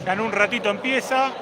Ya en un ratito empieza.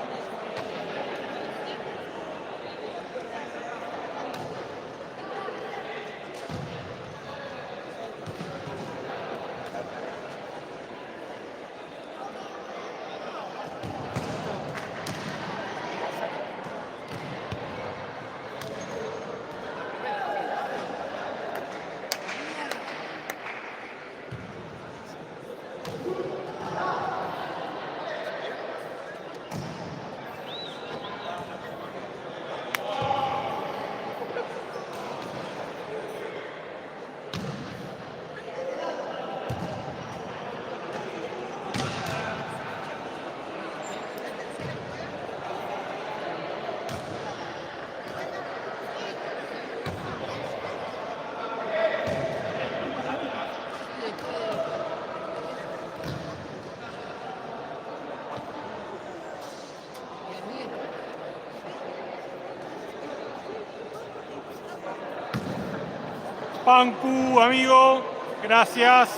Pancu, amigo, gracias.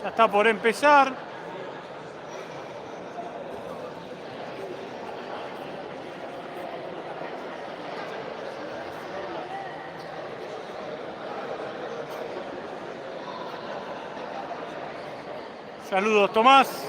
Ya está por empezar. Saludos, Tomás.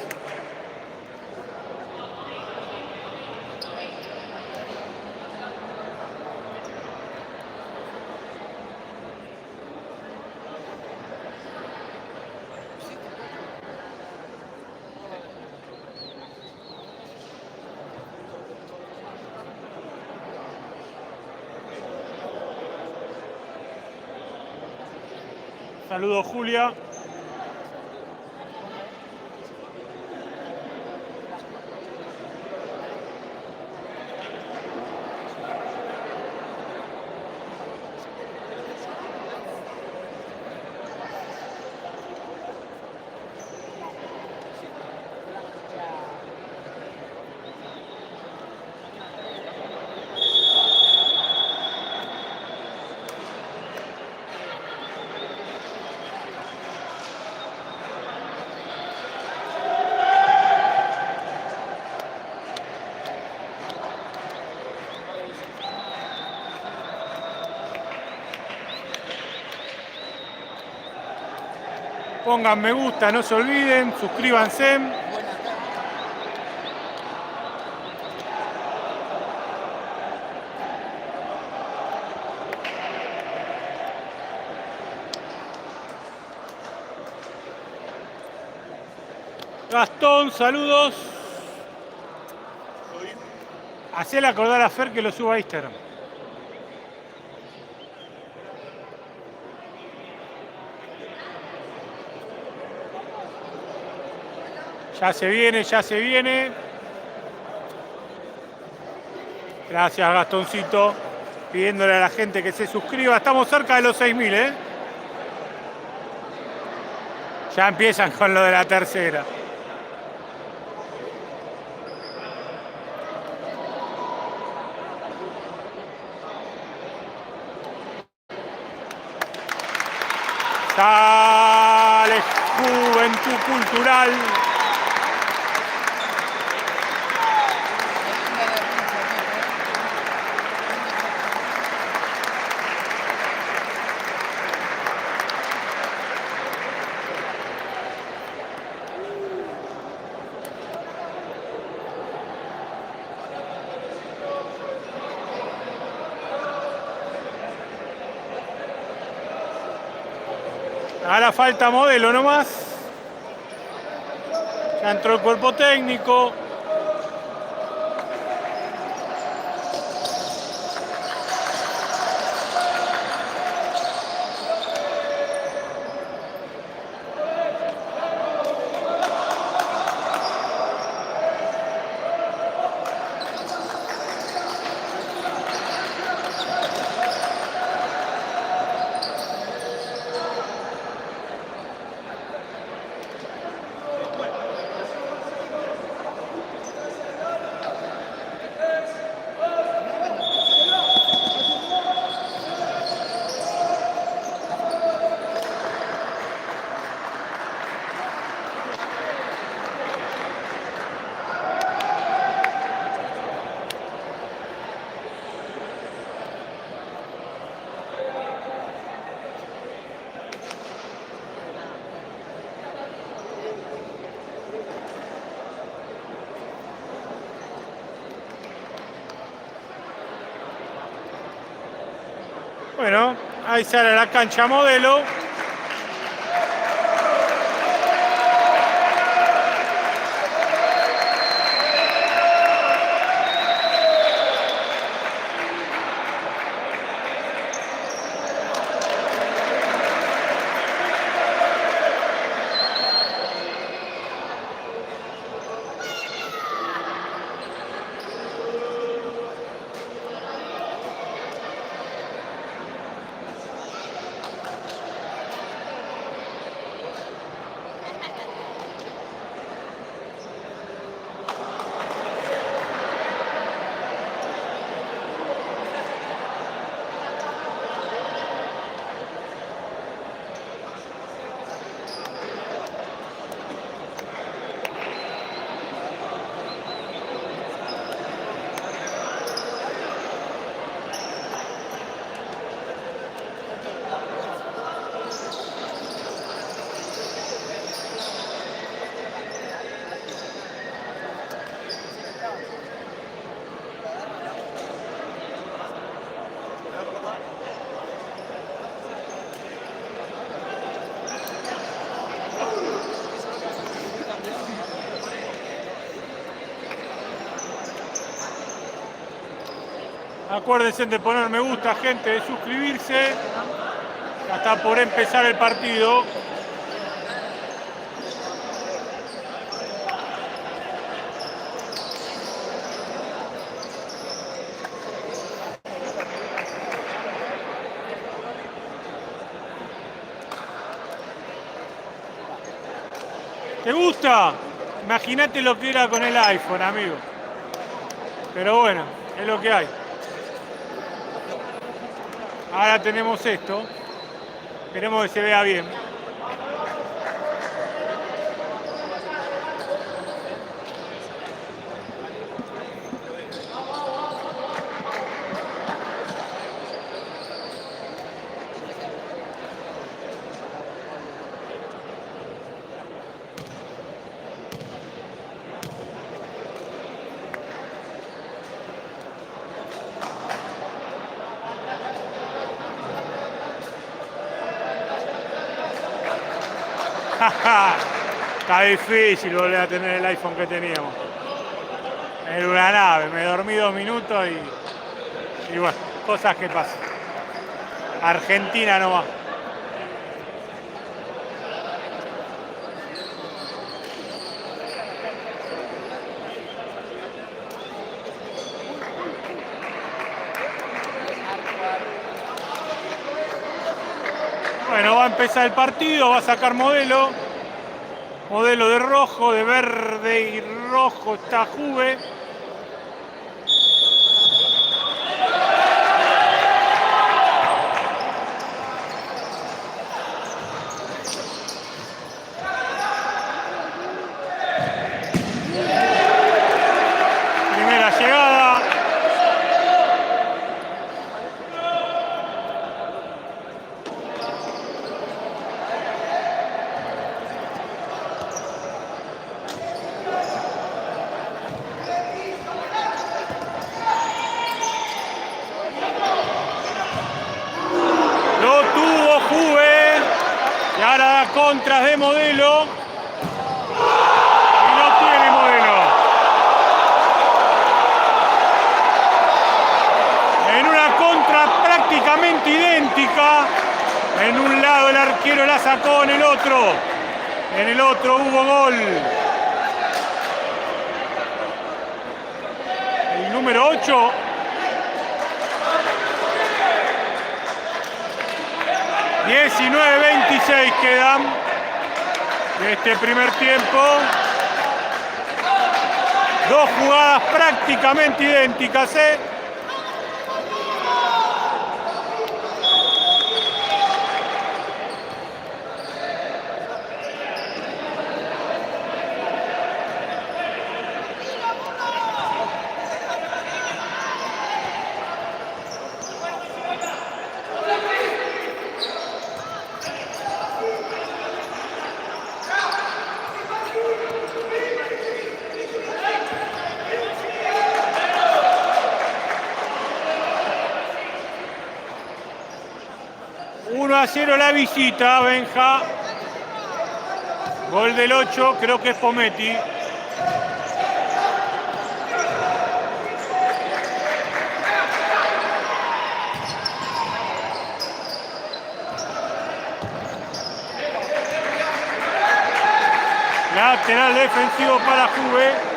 Saludos, Julia. Pongan me gusta, no se olviden, suscríbanse. Gastón, saludos. Hacele acordar a Fer que lo suba a Instagram. Ya se viene, ya se viene. Gracias, Gastoncito. Pidiéndole a la gente que se suscriba. Estamos cerca de los 6.000, ¿eh? Ya empiezan con lo de la tercera. Dale, Juventud Cultural. Ahora falta modelo nomás. Ya entró el cuerpo técnico. Bueno, ahí sale la cancha Modelo. Acuérdense de poner me gusta, gente, de suscribirse. Ya está por empezar el partido. ¿Te gusta? Imagínate lo que era con el iPhone, amigo. Pero bueno, es lo que hay. Ahora tenemos esto. Esperemos que se vea bien. Está difícil volver a tener el iPhone que teníamos. Era una nave, me dormí 2 minutos y bueno, cosas que pasan. Argentina nomás. Bueno, va a empezar el partido, va a sacar Modelo. Modelo de rojo, de verde y rojo está Juve. Primera llegada. Contras de Modelo. Y no tiene Modelo. En una contra prácticamente idéntica. En un lado el arquero la sacó, en el otro hubo gol. El número 8. (19-26) quedan de este primer tiempo. Dos jugadas prácticamente idénticas, ¿eh? 1-0 la visita, Benja. Gol del 8, creo que es Pometti. Lateral defensivo para Juve.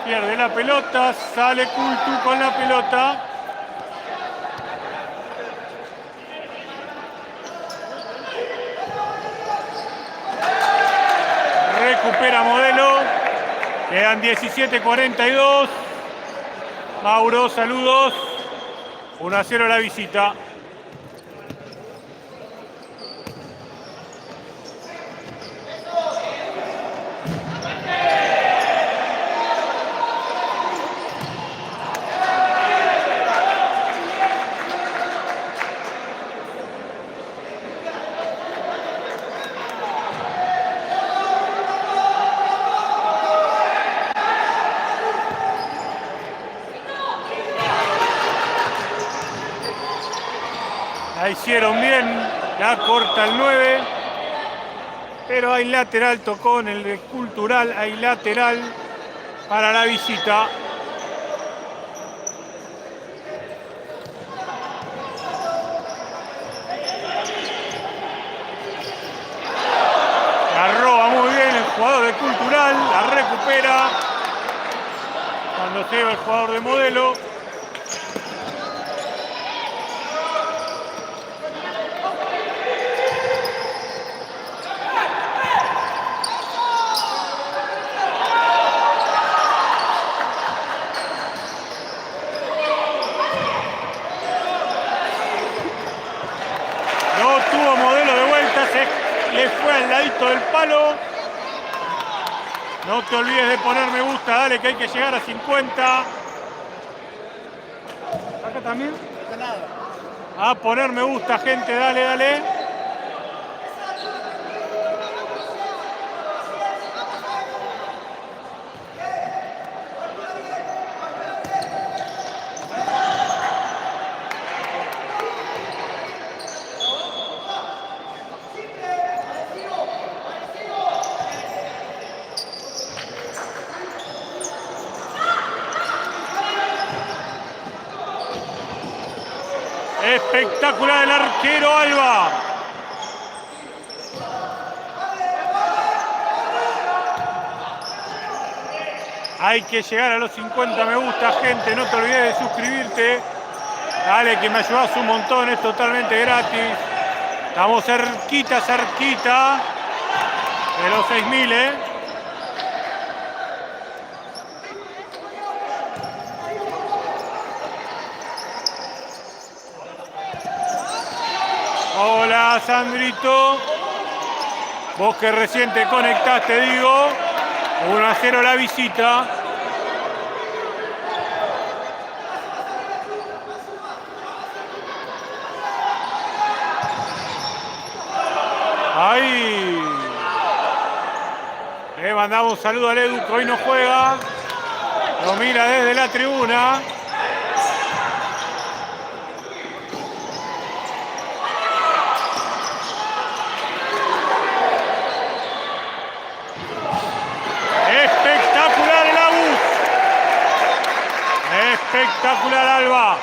Pierde la pelota, sale Cultu con la pelota. Recupera Modelo. Quedan 17:42. Mauro, saludos. 1-0 la visita. La hicieron bien, la corta el 9, pero hay lateral, tocó en el Cultural, hay lateral para la visita. La roba muy bien el jugador de Cultural, la recupera cuando se va el jugador de Modelo. Le fue al ladito del palo. No te olvides de poner me gusta, dale, que hay que llegar a 50. ¿Acá también? A poner me gusta, gente, dale, dale. Espectacular el arquero Alba. Hay que llegar a los 50 me gusta, gente. No te olvides de suscribirte. Dale, que me ayudas un montón. Es totalmente gratis. Estamos cerquita de los 6.000, ¿eh? Hola, Sandrito. Vos que recién te conectaste, digo. 1-0 la visita. Ahí. Le mandamos un saludo al Edu, que hoy no juega. Lo mira desde la tribuna. Espectacular el Abus. Espectacular Alba.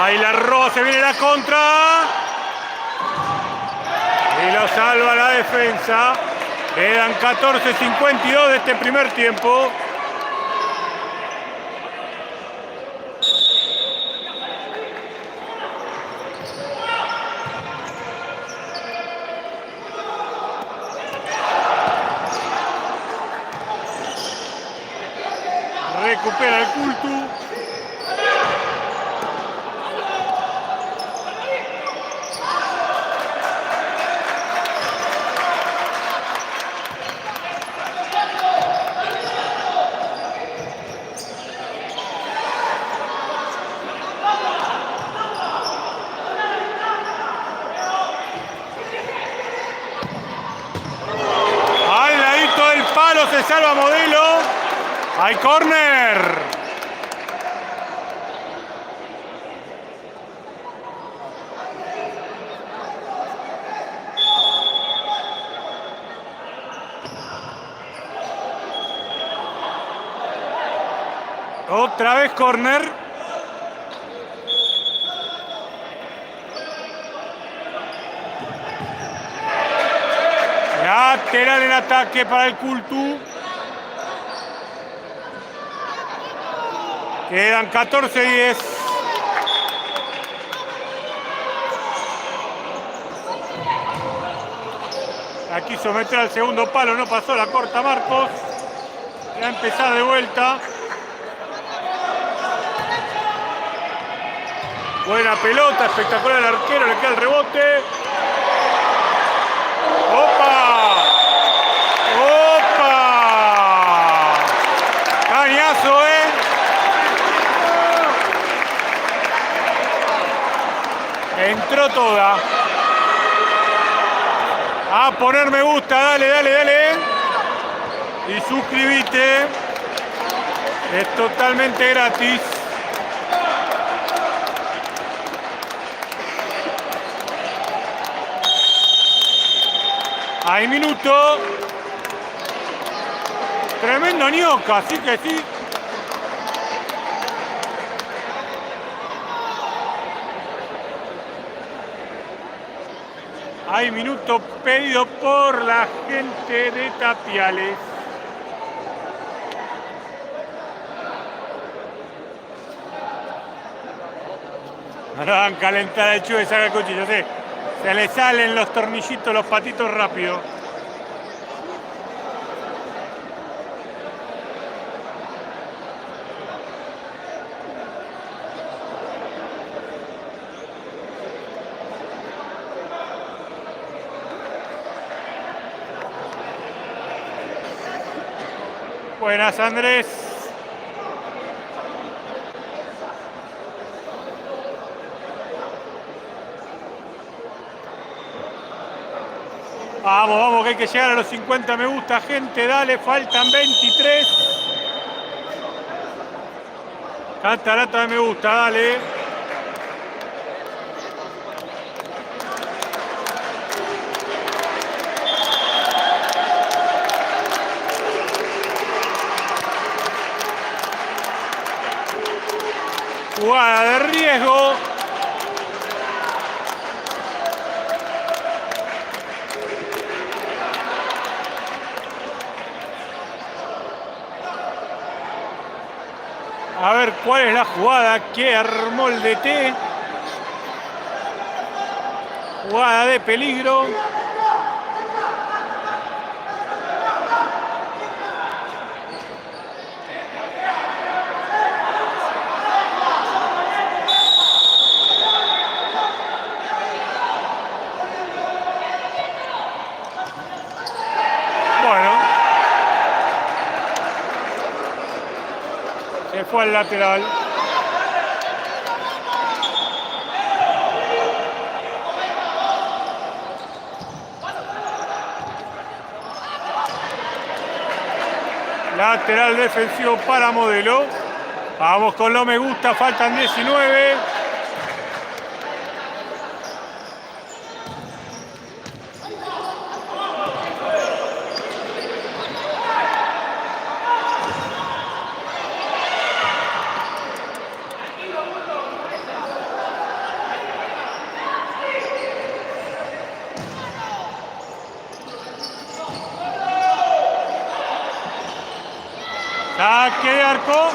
Ahí la roba, se viene la contra. Y lo salva la defensa. Quedan 14:52 de este primer tiempo. Recupera el Cultu. Al ladito del palo se salva Modelo. Hay córner. Otra vez córner. Lateral en ataque para el Cultu. Quedan 14-10. La quiso meter al segundo palo, no pasó, la corta Marcos. Va a empezar de vuelta. Buena pelota, espectacular el arquero, le queda el rebote. ¡Opa! ¡Opa! Cañazo, entró toda. A poner me gusta, dale, dale, dale. Y suscribite. Es totalmente gratis. Hay minuto. Tremendo ñoca, así que sí. Hay minuto pedido por la gente de Tapiales. No lo van a calentar el chuve, saca el cuchillo, sí. Se le salen los tornillitos, los patitos rápido. Buenas, Andrés. Vamos, vamos, que hay que llegar a los 50 me gusta, gente, dale, faltan 23. Catarata de me gusta, dale. Jugada de riesgo. A ver cuál es la jugada que armó el DT. Jugada de peligro. Fue al lateral. Lateral defensivo para Modelo. Vamos con lo me gusta, faltan 19. saque de arco.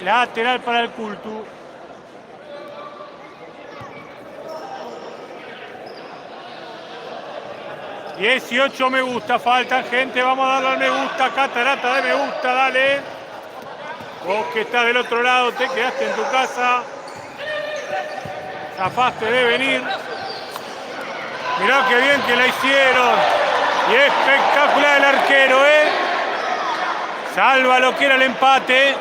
Lateral para el Cultu. $18 me gusta, falta gente, vamos a darle al me gusta, catarata de me gusta, dale. Vos que estás del otro lado, te quedaste en tu casa, zafaste de venir. Mirá qué bien que la hicieron. Y espectacular el arquero, salva lo que era el empate.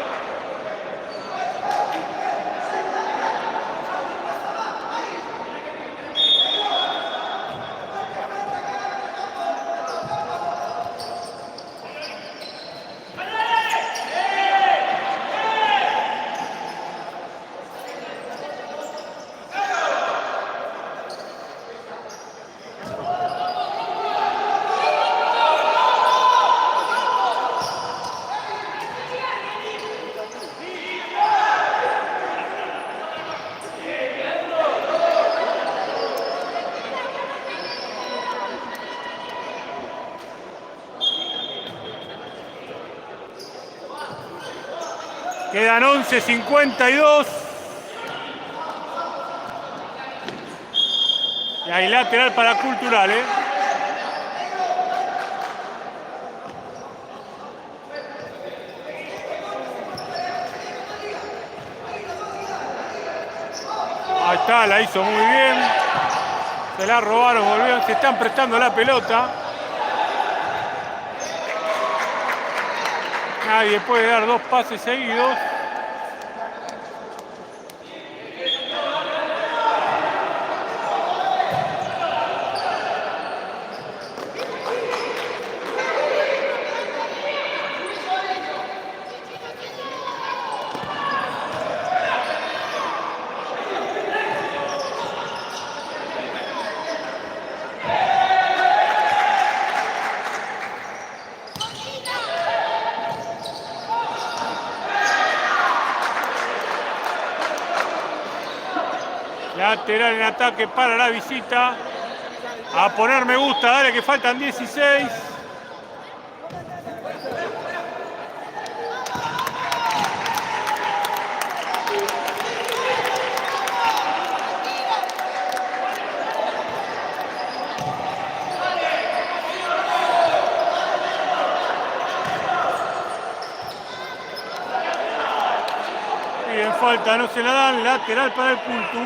Quedan 11:52. Y hay lateral para Cultural, Ahí está, la hizo muy bien. Se la robaron, volvieron, se están prestando la pelota. Nadie puede dar dos pases seguidos. Lateral en ataque para la visita. A poner me gusta, dale que faltan 16. Bien, falta, no se la dan. Lateral para el Cultu.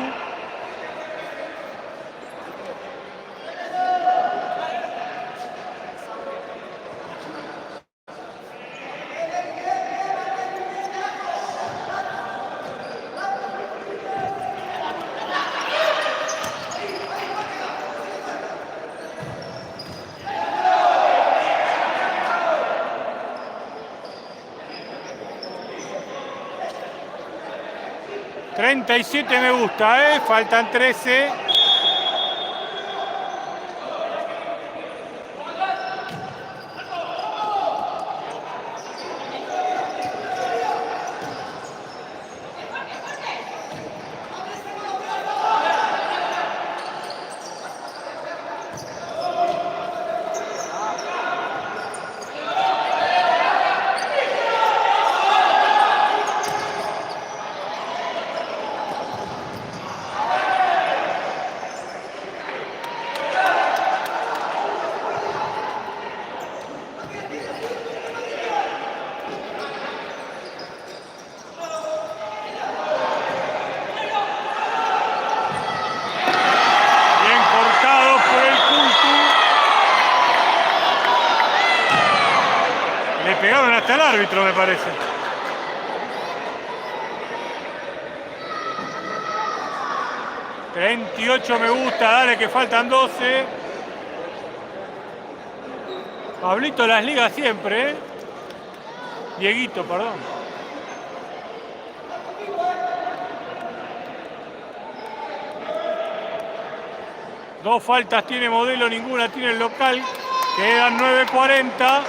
$37 me gusta, faltan 13. Pegaron hasta el árbitro, me parece. $38 me gusta, dale que faltan 12. Pablito las ligas siempre, ¿eh? Dieguito, perdón. Dos faltas tiene Modelo, ninguna tiene el local. Quedan 9:40.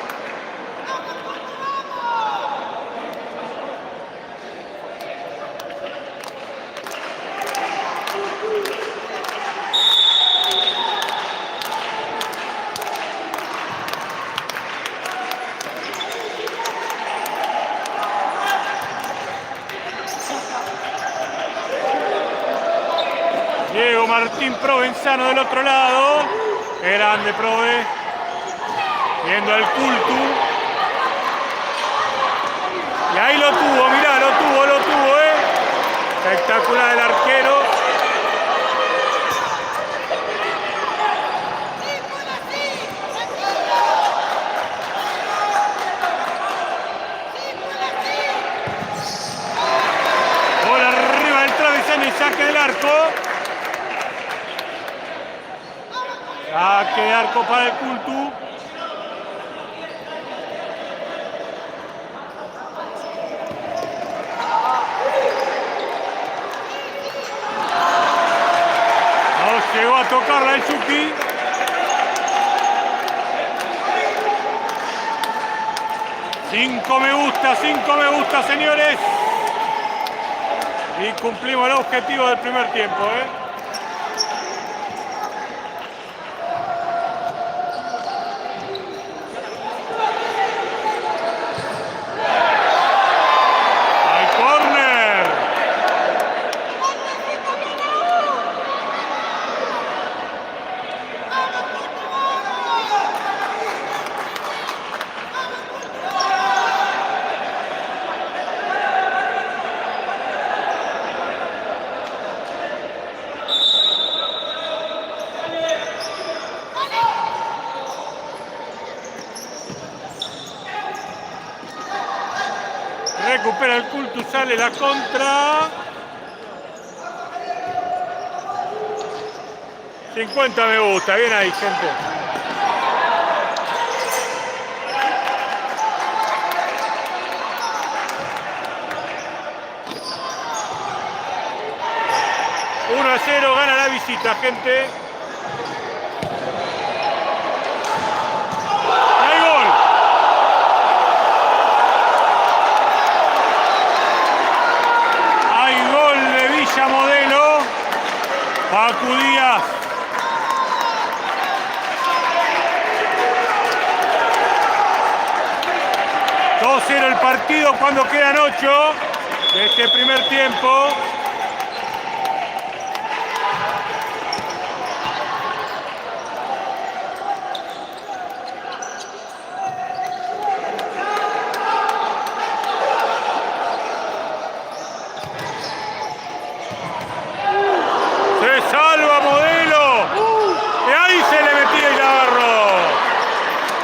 Diego Martín Provenzano del otro lado. Qué grande, Prove. Viendo al Cultu. Y ahí lo tuvo, mirá, lo tuvo, ¿eh? Espectacular el arquero. Bola arriba del travesaño y saque del arco. Saque de arco para el Cultu. No llegó a tocarla el Chucky. Cinco me gusta, señores. Y cumplimos el objetivo del primer tiempo, ¿eh? Recupera el Cultu, sale la contra. 50 me gusta, bien ahí, gente. Uno a 0, gana la visita, gente. ¡Hay gol! Hay gol de Villa Modelo. Facu Díaz. El partido cuando quedan 8 de este primer tiempo. Se salva Modelo. Y ahí se le metía el Navarro.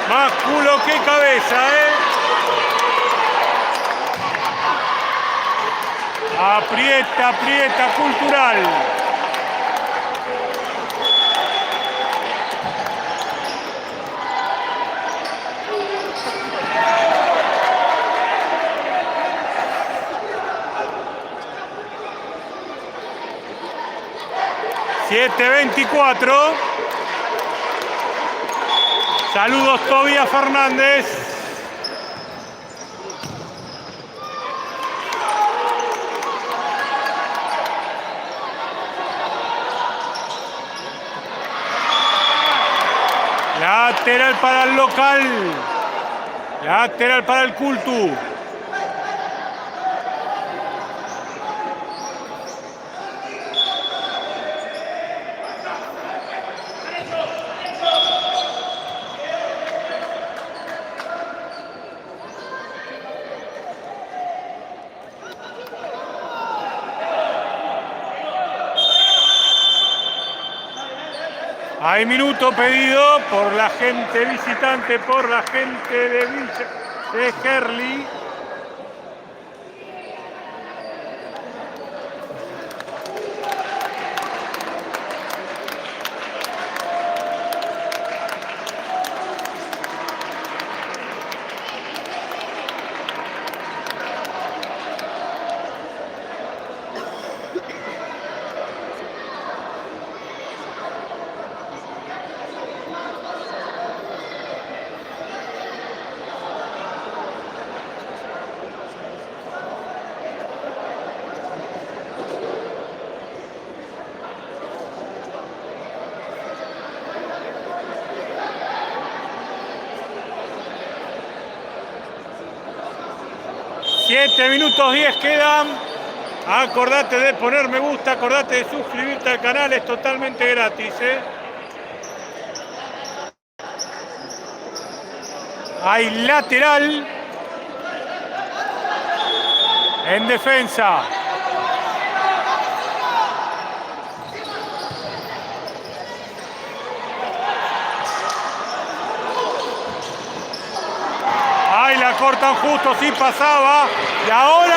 Más culo que cabeza, ¿eh? Aprieta, Cultural. $7:24. Saludos, Tobías Fernández. Lateral para el local. Lateral para el Cultu. Hay minuto pedido por la gente visitante, por la gente de Gerli. 7 minutos 10 quedan. Acordate de poner me gusta, acordate de suscribirte al canal, es totalmente gratis, ¿eh? Hay lateral en defensa. Ahí la cortan justo, sí pasaba. Y ahora.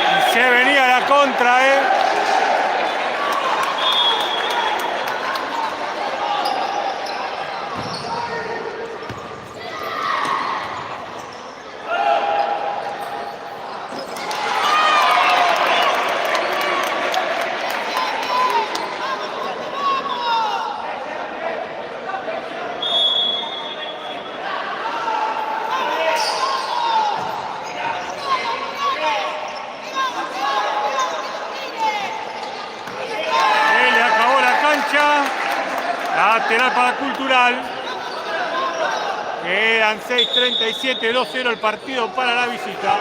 Y se venía la contra, ¿eh? Le acabó la cancha. Lateral para Cultural. Quedan 6:37, 2-0 el partido para la visita.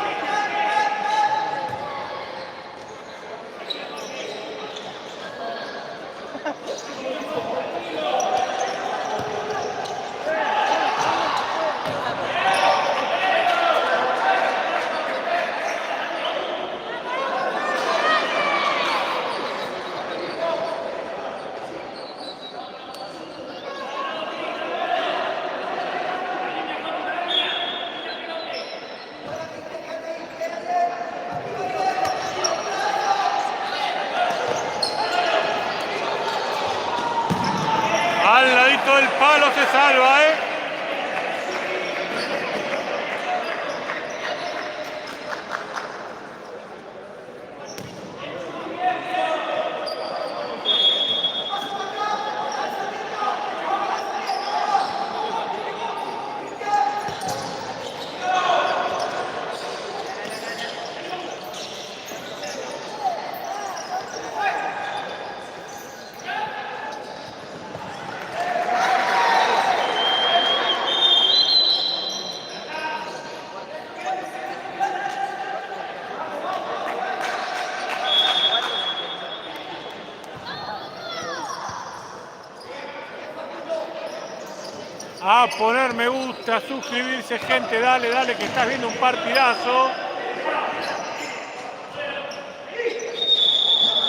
Al ladito del palo se salva, ¿eh? A poner me gusta, suscribirse, gente, dale, que estás viendo un partidazo.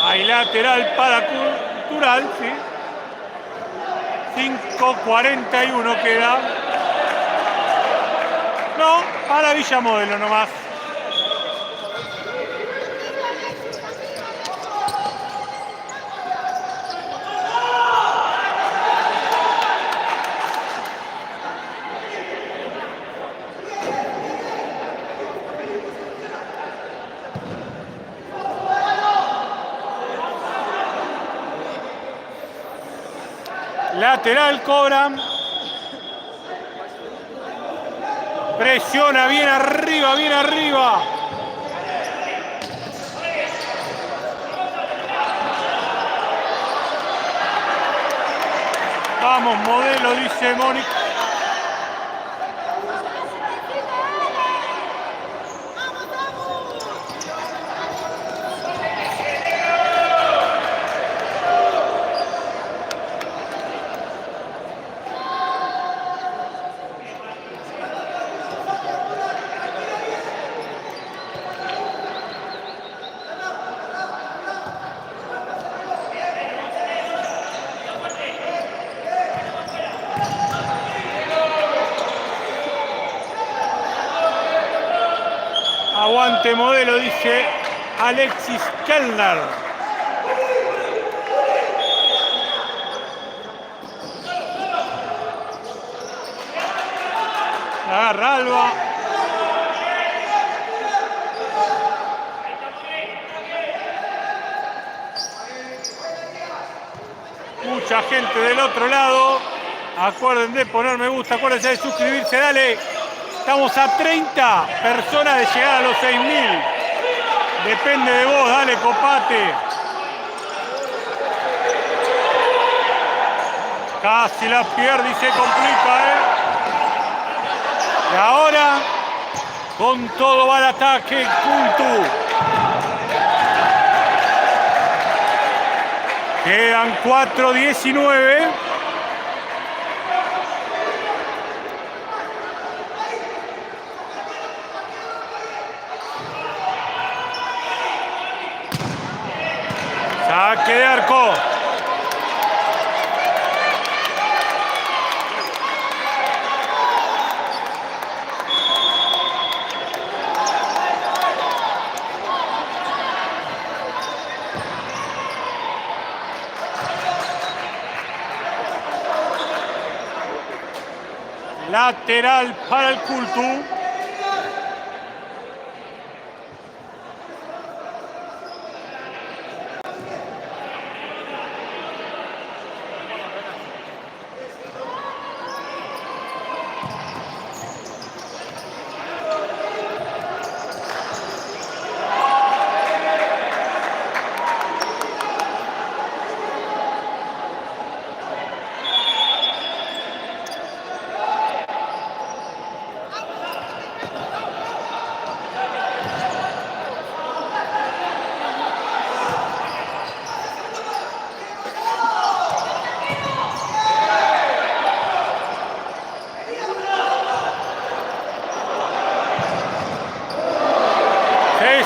Hay lateral para Cultural, sí. 5:41 queda. No, para Villamodelo nomás. Lateral cobran. Presiona bien arriba, bien arriba. Vamos, Modelo, dice Mónica. Aguante Modelo, dice Alexis Kellner. Agarra Alba. Mucha gente del otro lado. Acuérdense de poner me gusta, acuérdense de suscribirse, dale. Estamos a 30 personas de llegar a los 6.000. Depende de vos, dale, copate. Casi la pierde y se complica, ¿eh? Y ahora Con todo va al ataque Cultu. Quedan 4:19. Saque de arco. Lateral para el Cultu.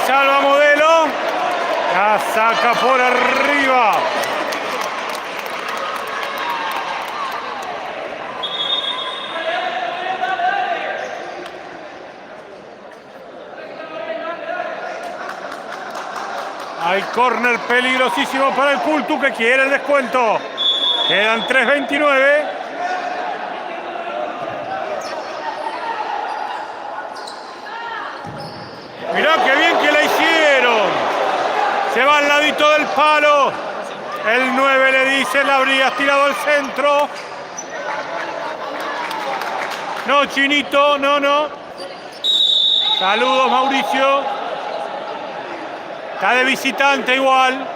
Salva Modelo, la saca por arriba. Hay córner peligrosísimo para el Cultu que quiere el descuento. Quedan 3:29. Mirá qué bien que la hicieron. Se va al ladito del palo. El 9 le dice, la habrías tirado al centro. No, Chinito, no. Saludos, Mauricio. Está de visitante igual.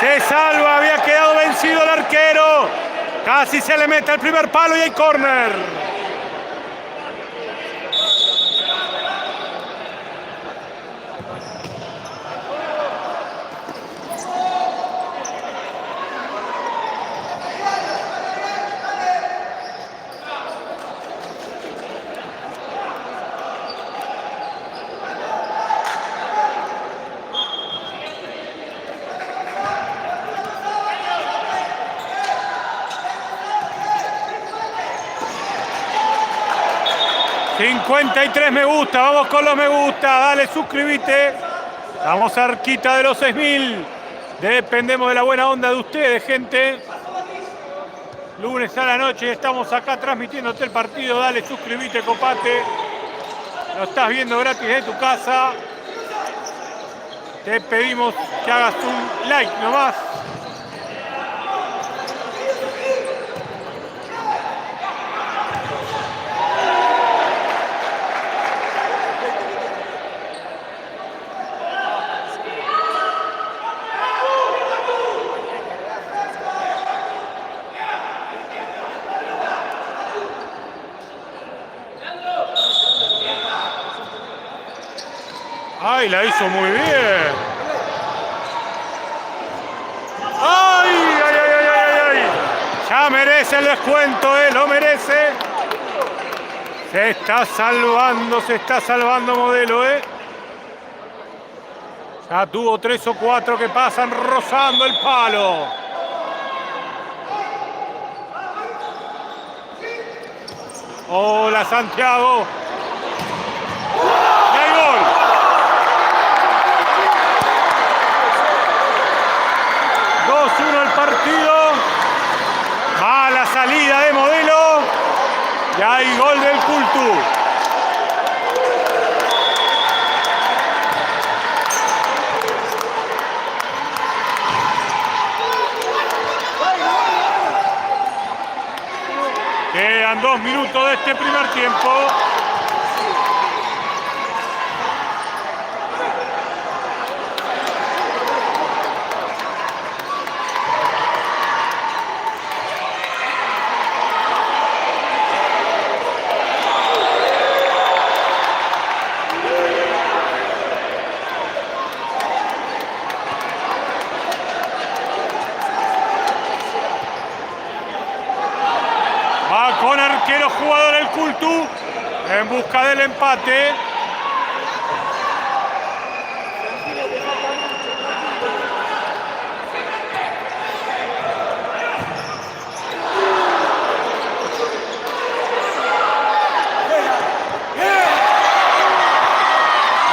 Se salva, había quedado vencido el arquero. Casi se le mete el primer palo y hay córner. $53 me gusta, vamos con los me gusta, dale, suscríbete. Estamos cerquita de los 6.000. Dependemos de la buena onda de ustedes, gente. Lunes a la noche estamos acá transmitiéndote el partido. Dale, suscríbete, copate. Lo estás viendo gratis de tu casa. Te pedimos que hagas un like nomás. ¡Ay, la hizo muy bien! ¡Ay! Ya merece el descuento, lo merece. Se está salvando Modelo, Ya tuvo 3 o 4 que pasan rozando el palo. Hola, Santiago. 2-1 el partido. Mala salida de Modelo. Y hay gol del Cultu. Quedan 2 minutos de este primer tiempo. Cultu en busca del empate.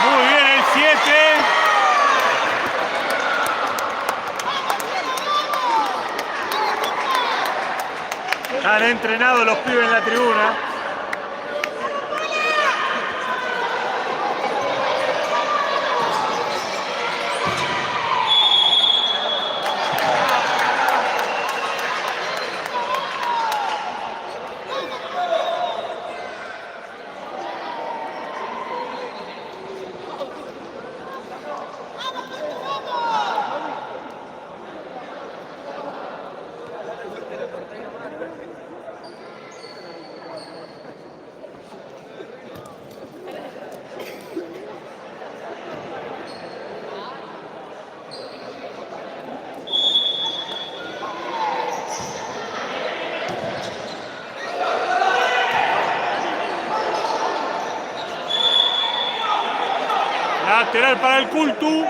Muy bien el 7. Han entrenado los pibes en la tribuna. Lateral para el Cultu.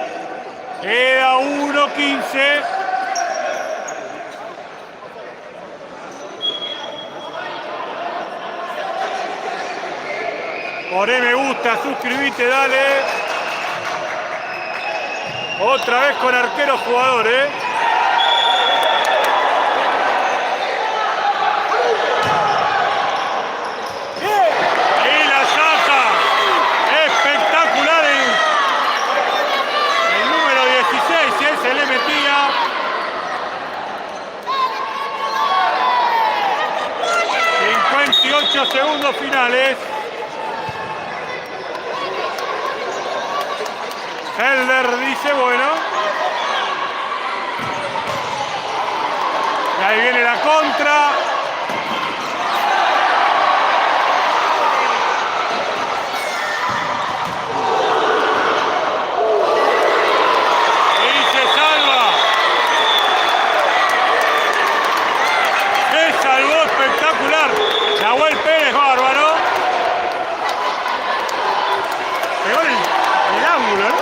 Queda 1:15. Poné me gusta, suscribite, dale. Otra vez con arquero jugador, Se le metía. ...58 segundos finales. Helder dice bueno. Y ahí viene la contra. Nahuel Pérez, bárbaro. Pegó el ángulo, ¿no?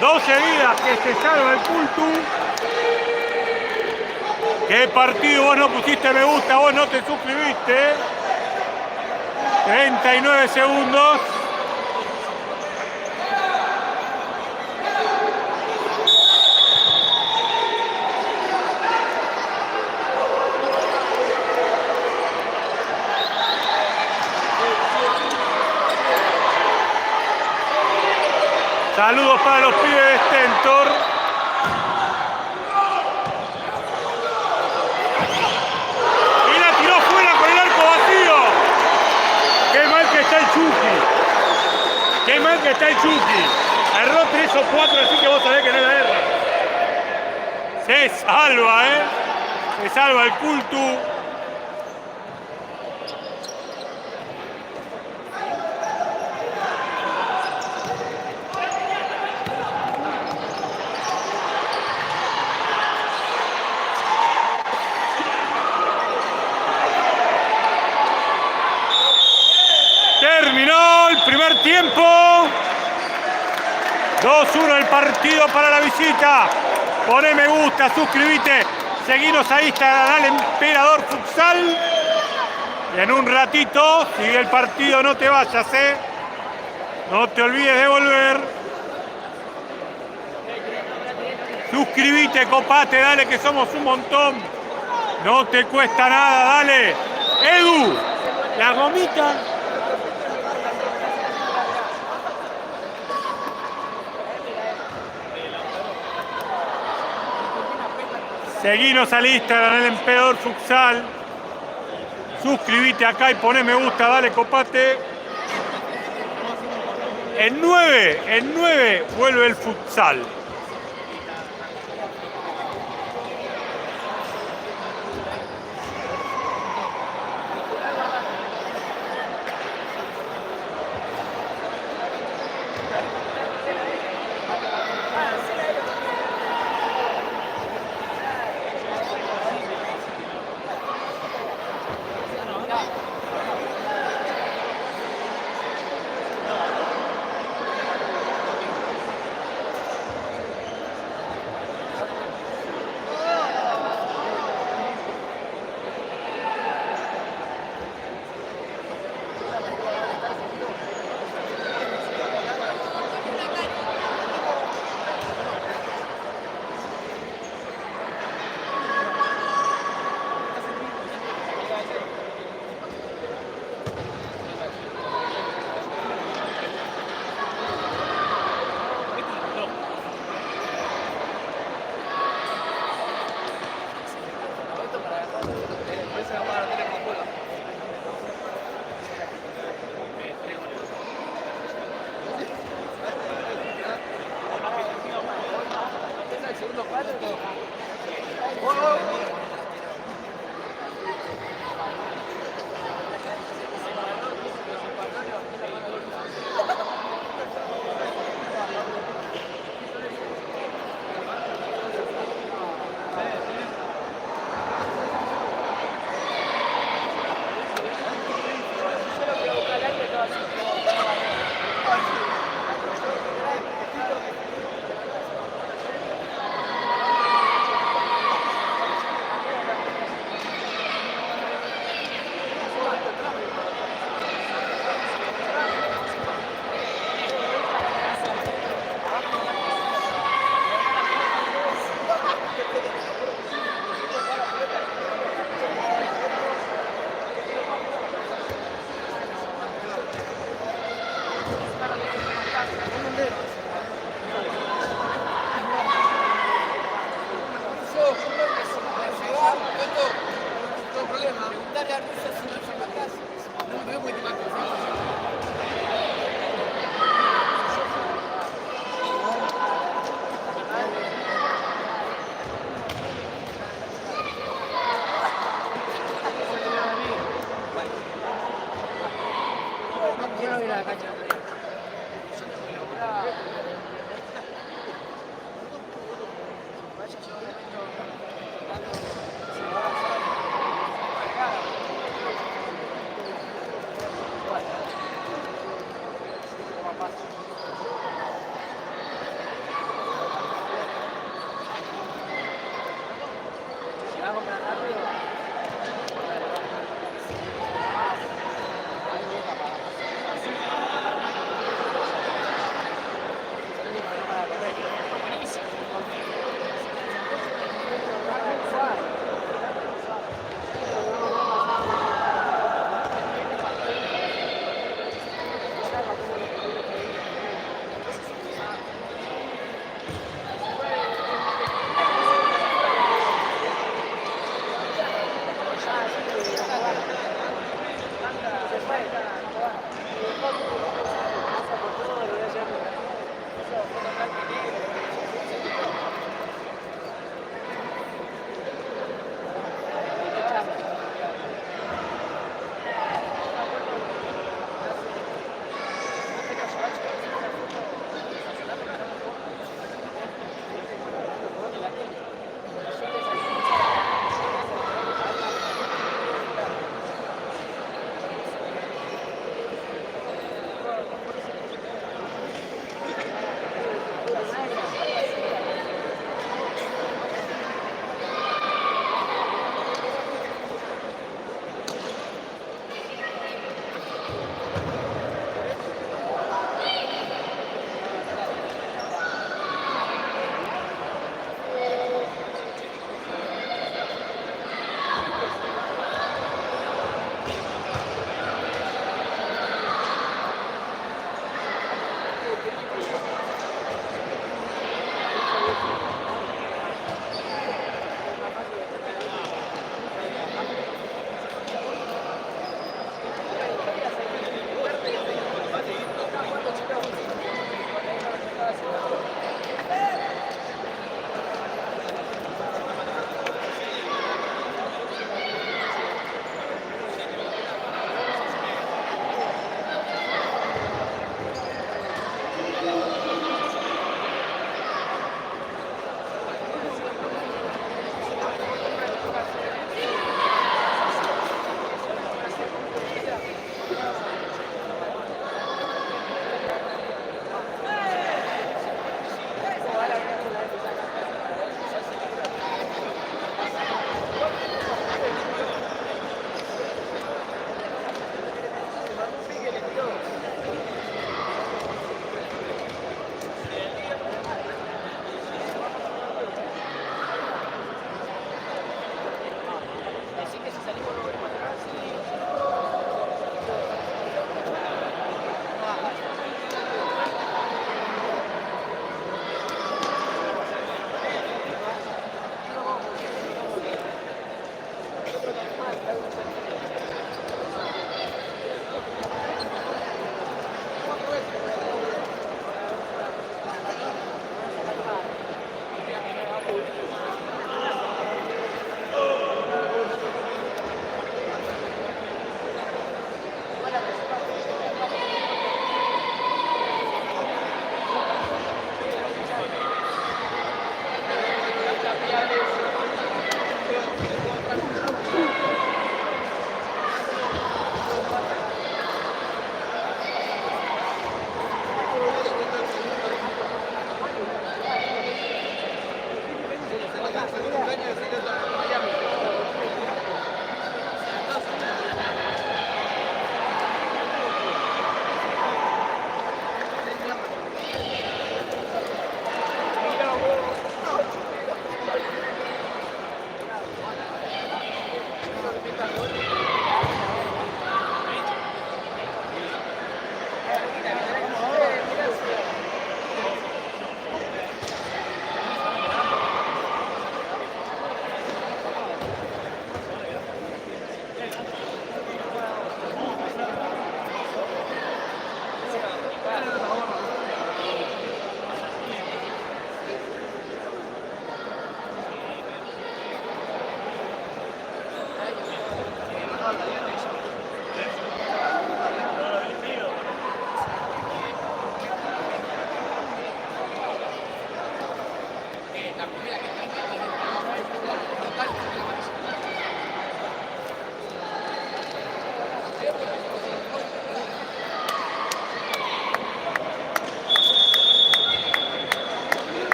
2 seguidas que se salva el Cultu. ¿Qué partido? Vos no pusiste me gusta, vos no te suscribiste. 39 segundos. Saludos para los pibes de Stentor. Y la tiró fuera con el arco vacío. Qué mal que está el Chucky. Qué mal que está el Chucky. Erró 3 o 4, así que vos sabés que no la erra. Se salva, Se salva el Cultu. Terminó el primer tiempo. 2-1 el partido para la visita. Poné me gusta, suscríbete, seguinos a Instagram, dale Emperador Futsal. Y en un ratito sigue el partido, no te vayas, No te olvides de volver. Suscríbete, copate, dale que somos un montón. No te cuesta nada, dale. Edu, la gomita. Seguinos al Instagram, el Emperador Futsal. Suscríbete acá y poné me gusta, dale, copate. En 9 vuelve el futsal.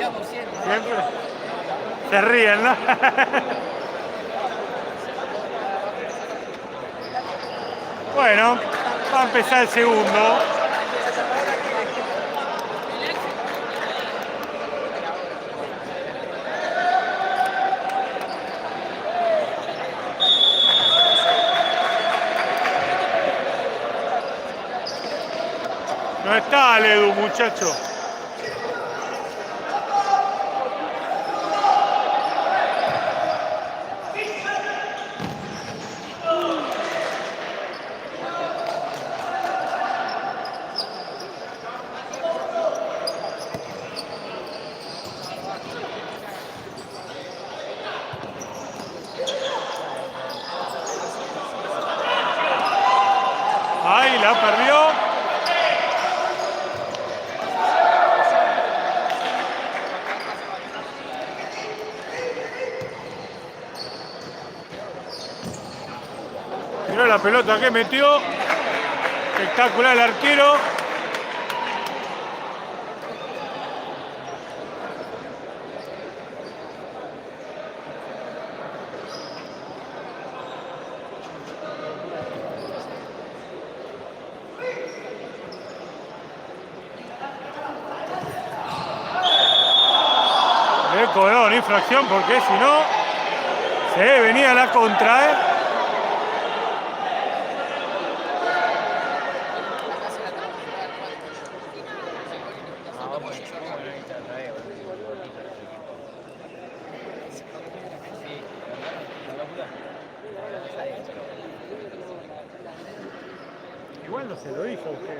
Siempre. Se ríen, ¿no? Bueno, va a empezar el segundo. No está el Edu, muchacho. Ahí la perdió. Mirá la pelota que metió. Espectacular el arquero. Le cobraron infracción porque si no se venía la contra, ¿eh? Igual no se lo dijo a usted.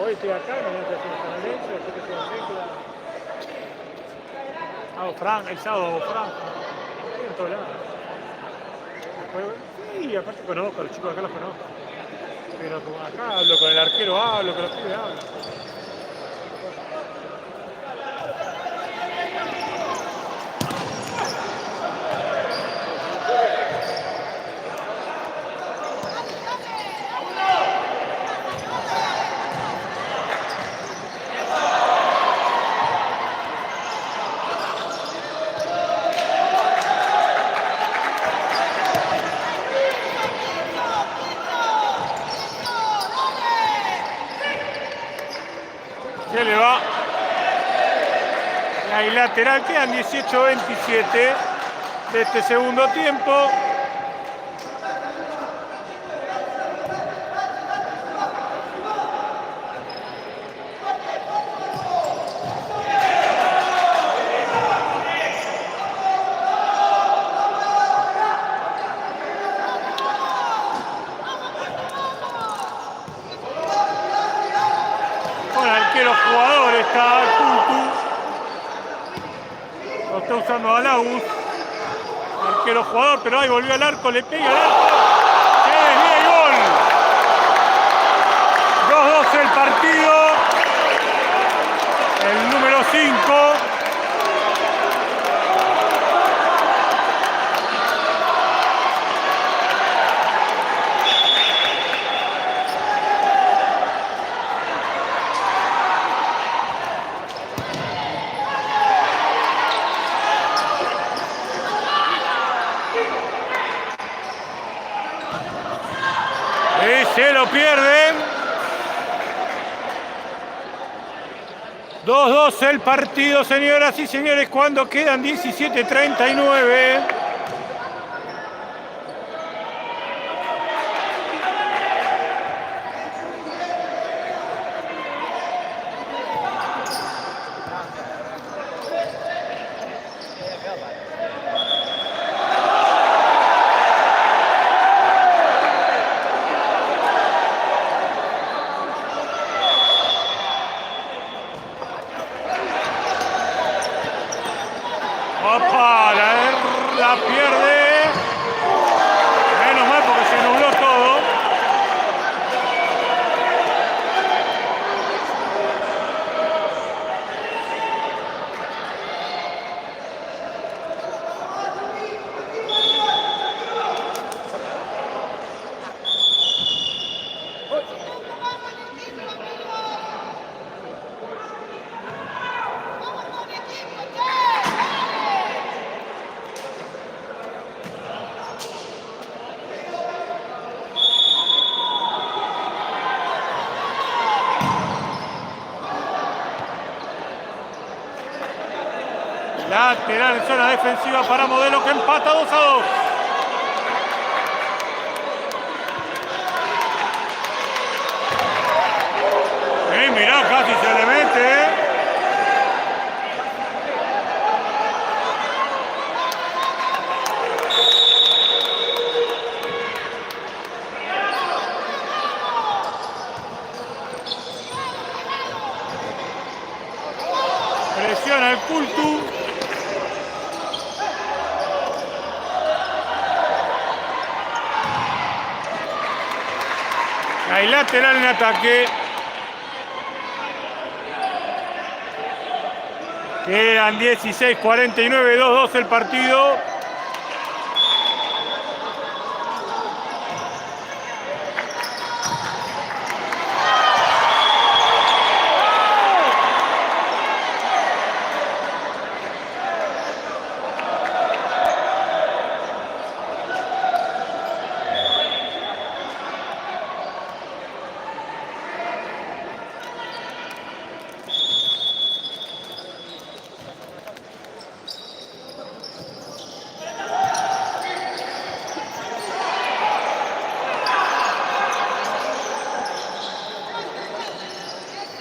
Hoy estoy acá, mañana estoy en San Lorenzo, después estoy en México. Hago Fran, el sábado hago Fran. Estoy en todos lados. Sí, aparte conozco, a los chicos de acá los conozco. Pero acá hablo con el arquero, hablo con los pibes, hablo. Se le va. Ahí lateral, quedan 18-27 de este segundo tiempo. Los jugadores está Tutu, lo está usando Alaus, arquero jugador, pero ahí volvió al arco, le pega al arco, se desvía y gol. 2-2 el partido, el número 5. Se lo pierden. 2-2 el partido, señoras y señores, cuando quedan 17:39. La pierde. Lateral en zona defensiva para Modelo, que empata 2-2. Mirá, casi se le mete. Presiona el Cultu. Hay lateral en ataque. Quedan 16, 49, 2-2 el partido.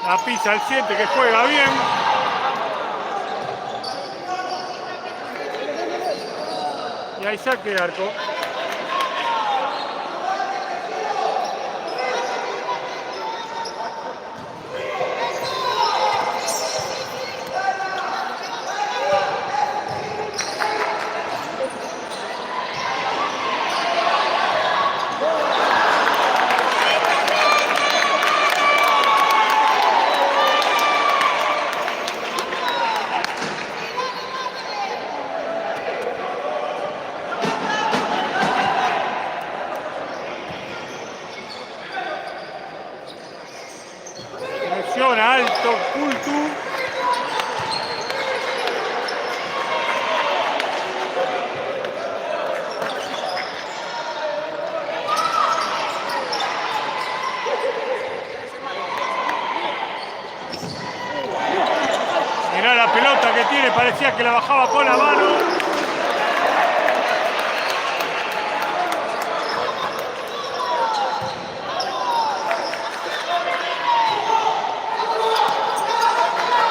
La pisa el 7 que juega bien. Y ahí saque de arco. Alto, Cultu. Mirá la pelota que tiene, parecía que la bajaba con la mano.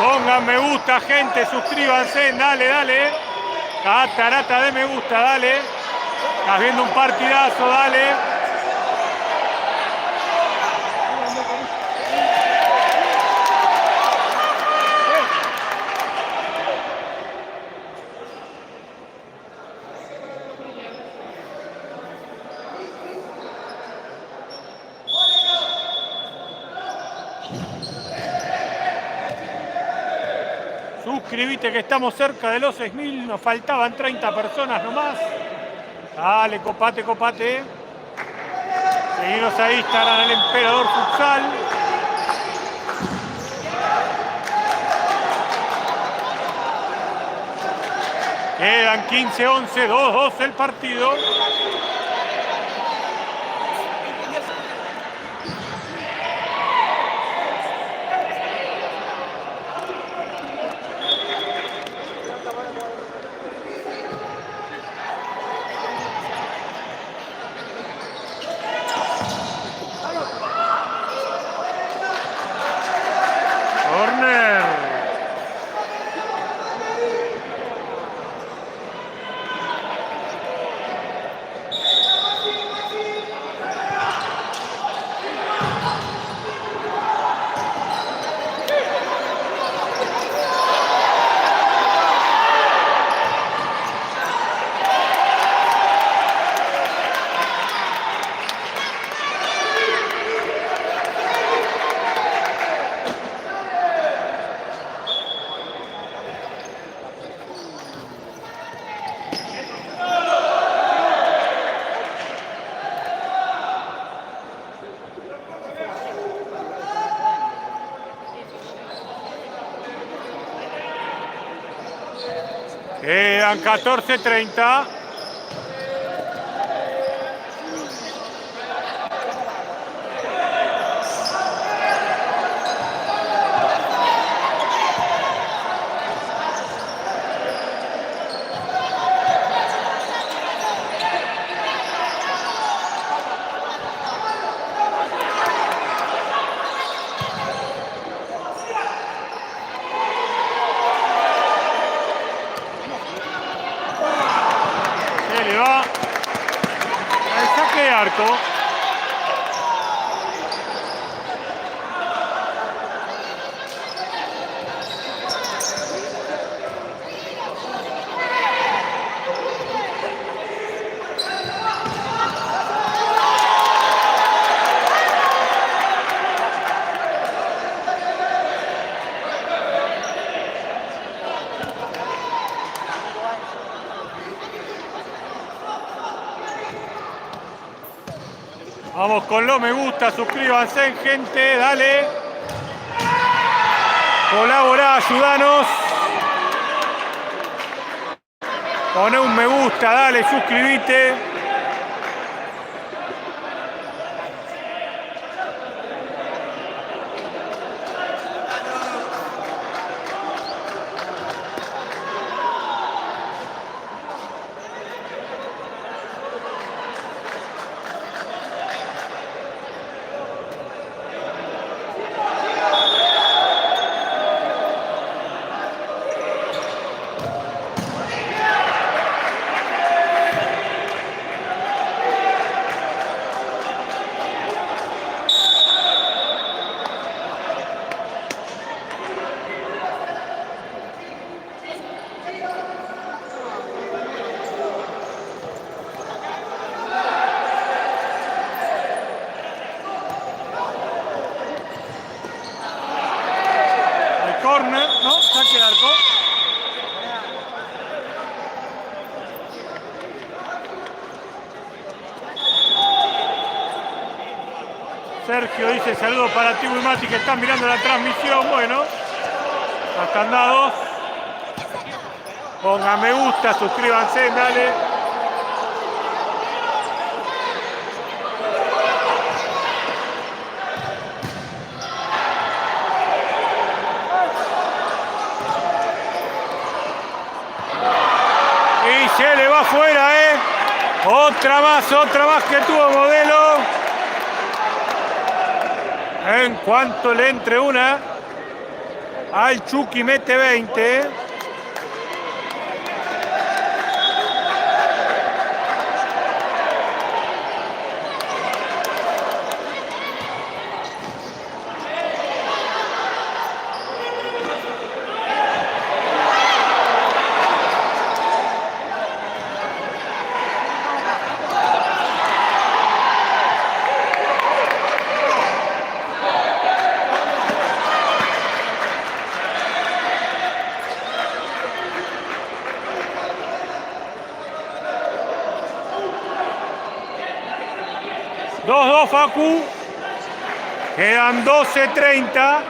Pongan me gusta, gente, suscríbanse, dale, dale. Catarata de me gusta, dale. Estás viendo un partidazo, dale. Suscribite que estamos cerca de los 6.000, nos faltaban 30 personas nomás. Dale, copate, copate. Seguinos a Instagram, el Emperador Futsal. Quedan 15-11, 2-2 el partido. Quedan 14-30. Se va el saque de arco. Vamos con los me gusta, suscríbanse, gente, dale. Colaborá, ayudanos. Poné un me gusta, dale, suscribite. Corner, ¿no? Saque de arco. Sergio dice saludos para Tibu y Mati que están mirando la transmisión. Bueno, están dados. Pongan me gusta, suscríbanse, dale. Se le va afuera, otra más que tuvo Modelo. En cuanto le entre una, al Chucky mete 20. Dos, Facu. Quedan 12:30.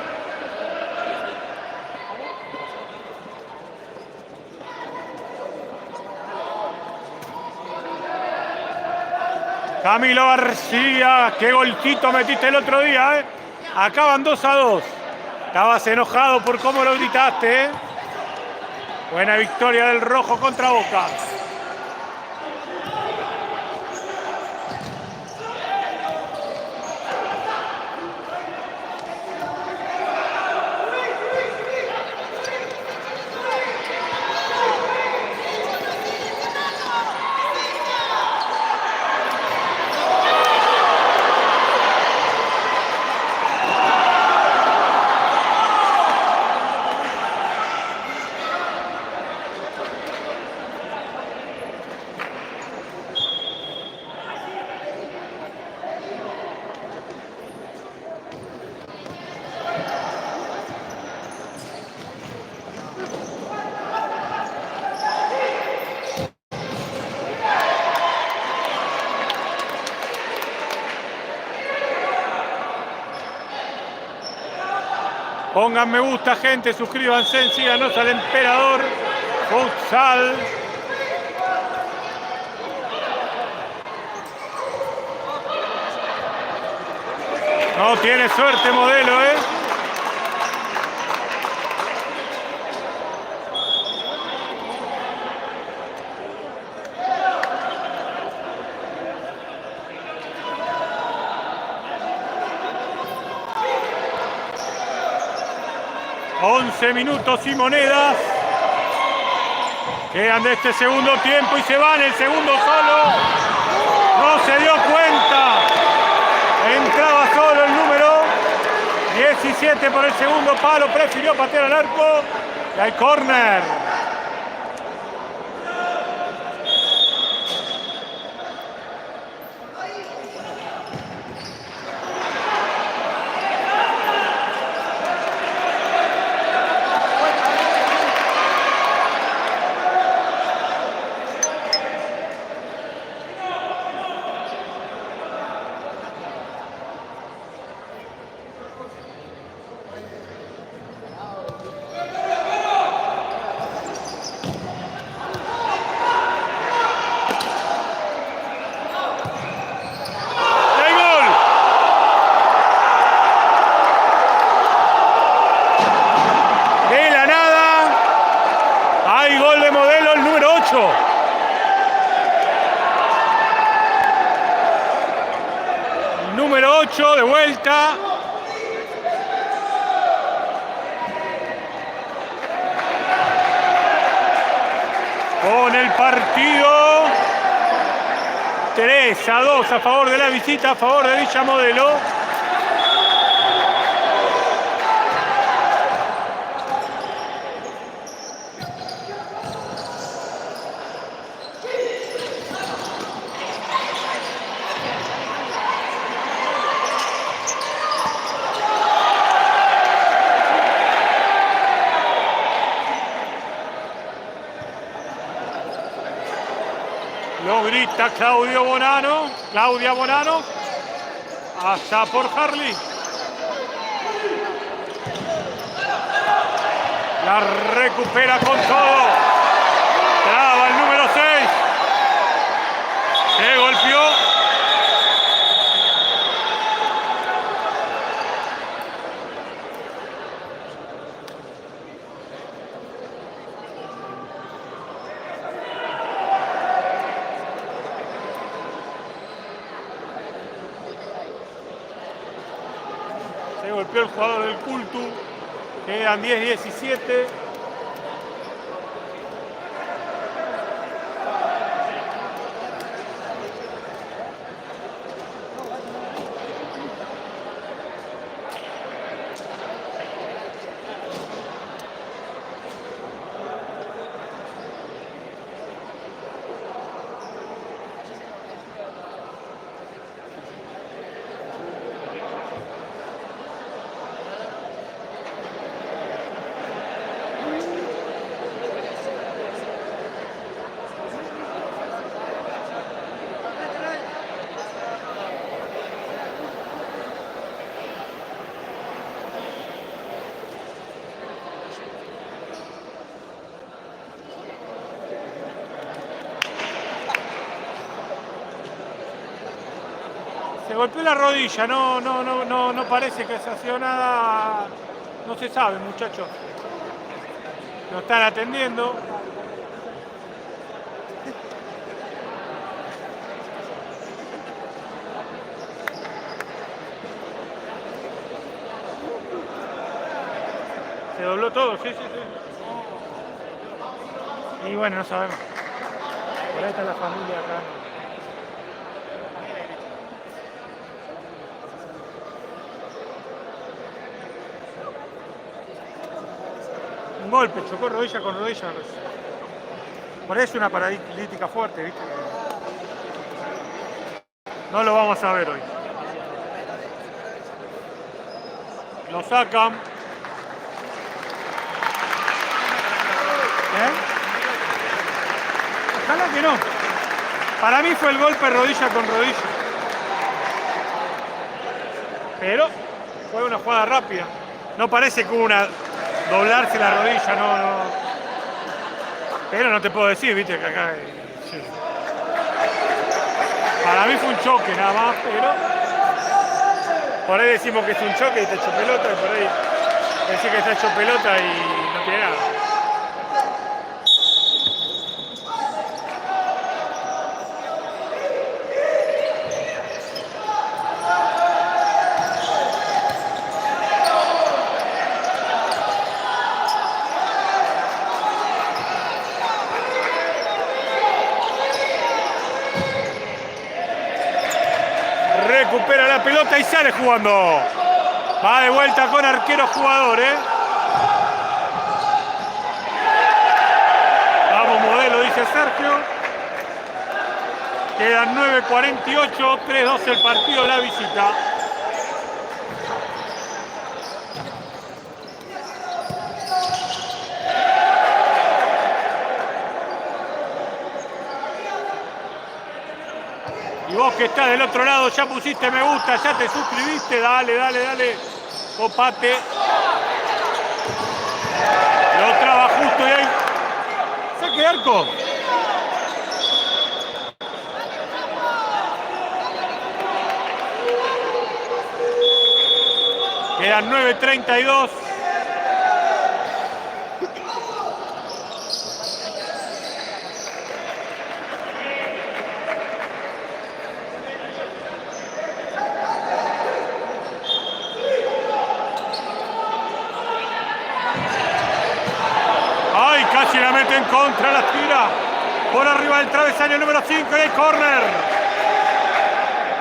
Camilo García, qué golcito metiste el otro día, Acaban 2-2. Estabas enojado por cómo lo gritaste, Buena victoria del rojo contra Boca. Pongan me gusta, gente, suscríbanse, síganos al Emperador Futsal. No tiene suerte Modelo, ...11 minutos y monedas. Quedan de este segundo tiempo y se van el segundo solo. No se dio cuenta. Entraba solo el número 17 por el segundo palo. Prefirió patear al arco. Y hay córner. Número 8 de vuelta. Con el partido 3-2 a favor de la visita, a favor de Villa Modelo. Lo grita Claudia Bonano, allá por Harley. La recupera con todo. Traba el número 6. Se golpeó. Se golpeó el jugador del Cultu. Quedan 10-17. Se golpeó la rodilla, no parece que se ha sido nada, no se sabe, muchachos. Lo están atendiendo. Se dobló todo, sí. Y bueno, no sabemos. Por ahí está la familia acá. Un golpe, chocó rodilla con rodilla. Por eso es una paralítica fuerte, ¿viste? No lo vamos a ver hoy. Lo sacan. Ojalá que no. Para mí fue el golpe rodilla con rodilla. Pero fue una jugada rápida. No parece que hubo una doblarse la rodilla, no. Pero no te puedo decir, viste, que acá... Sí. Para mí fue un choque nada más, pero... Por ahí decimos que es un choque y está hecho pelota, y por ahí decís que está hecho pelota y no tiene nada. recupera la pelota y sale jugando. Va de vuelta con arquero jugador, Vamos modelo, dice Sergio. Quedan 9:48, 3-2 el partido, la visita. Y vos que estás del otro lado, ya pusiste me gusta, ya te suscribiste, dale, dale, dale. Copate. Lo traba justo y ahí. Saque de arco. Quedan 9:32. ¡Ay! Casi la mete en contra, la tira. Por arriba del travesaño número 5 y el córner.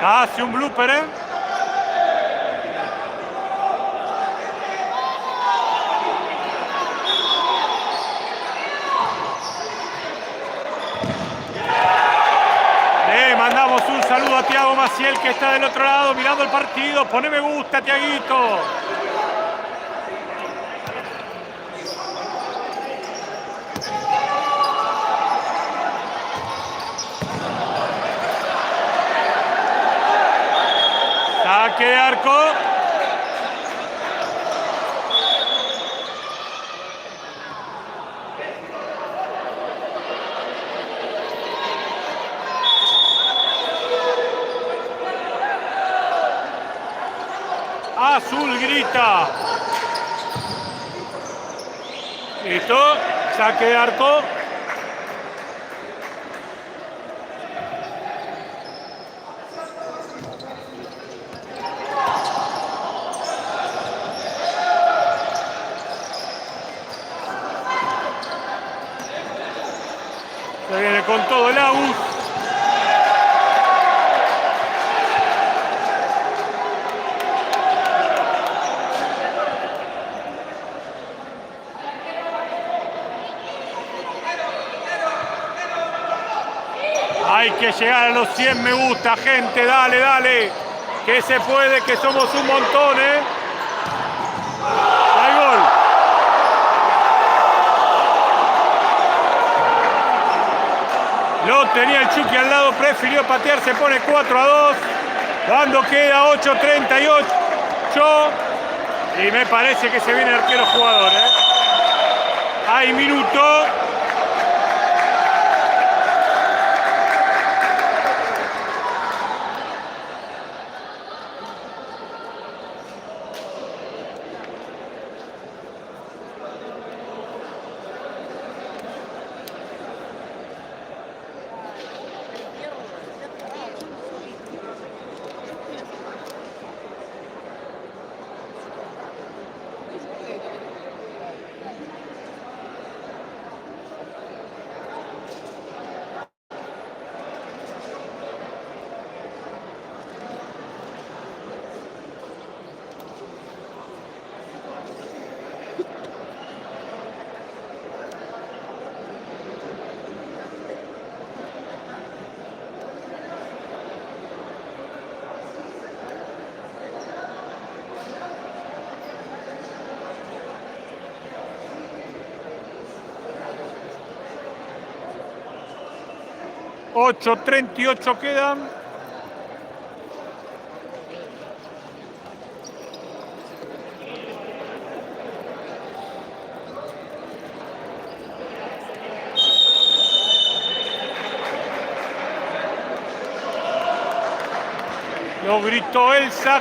Casi un blooper, Le mandamos un saludo a Tiago Maciel, que está del otro lado mirando el partido. Pone me gusta, Tiaguito. Saque de arco. Azul grita. Listo. Saque de arco. Se viene con todo el AUS. Hay que llegar a los 100 me gusta, gente. Dale, dale. Que se puede, que somos un montón, Hay gol. Lo tenía el Chucky al lado, prefirió patear, se pone 4-2. Cuando queda 8:38. Y me parece que se viene el arquero jugador, Hay minuto. $8:38 quedan. Lo gritó Elsa.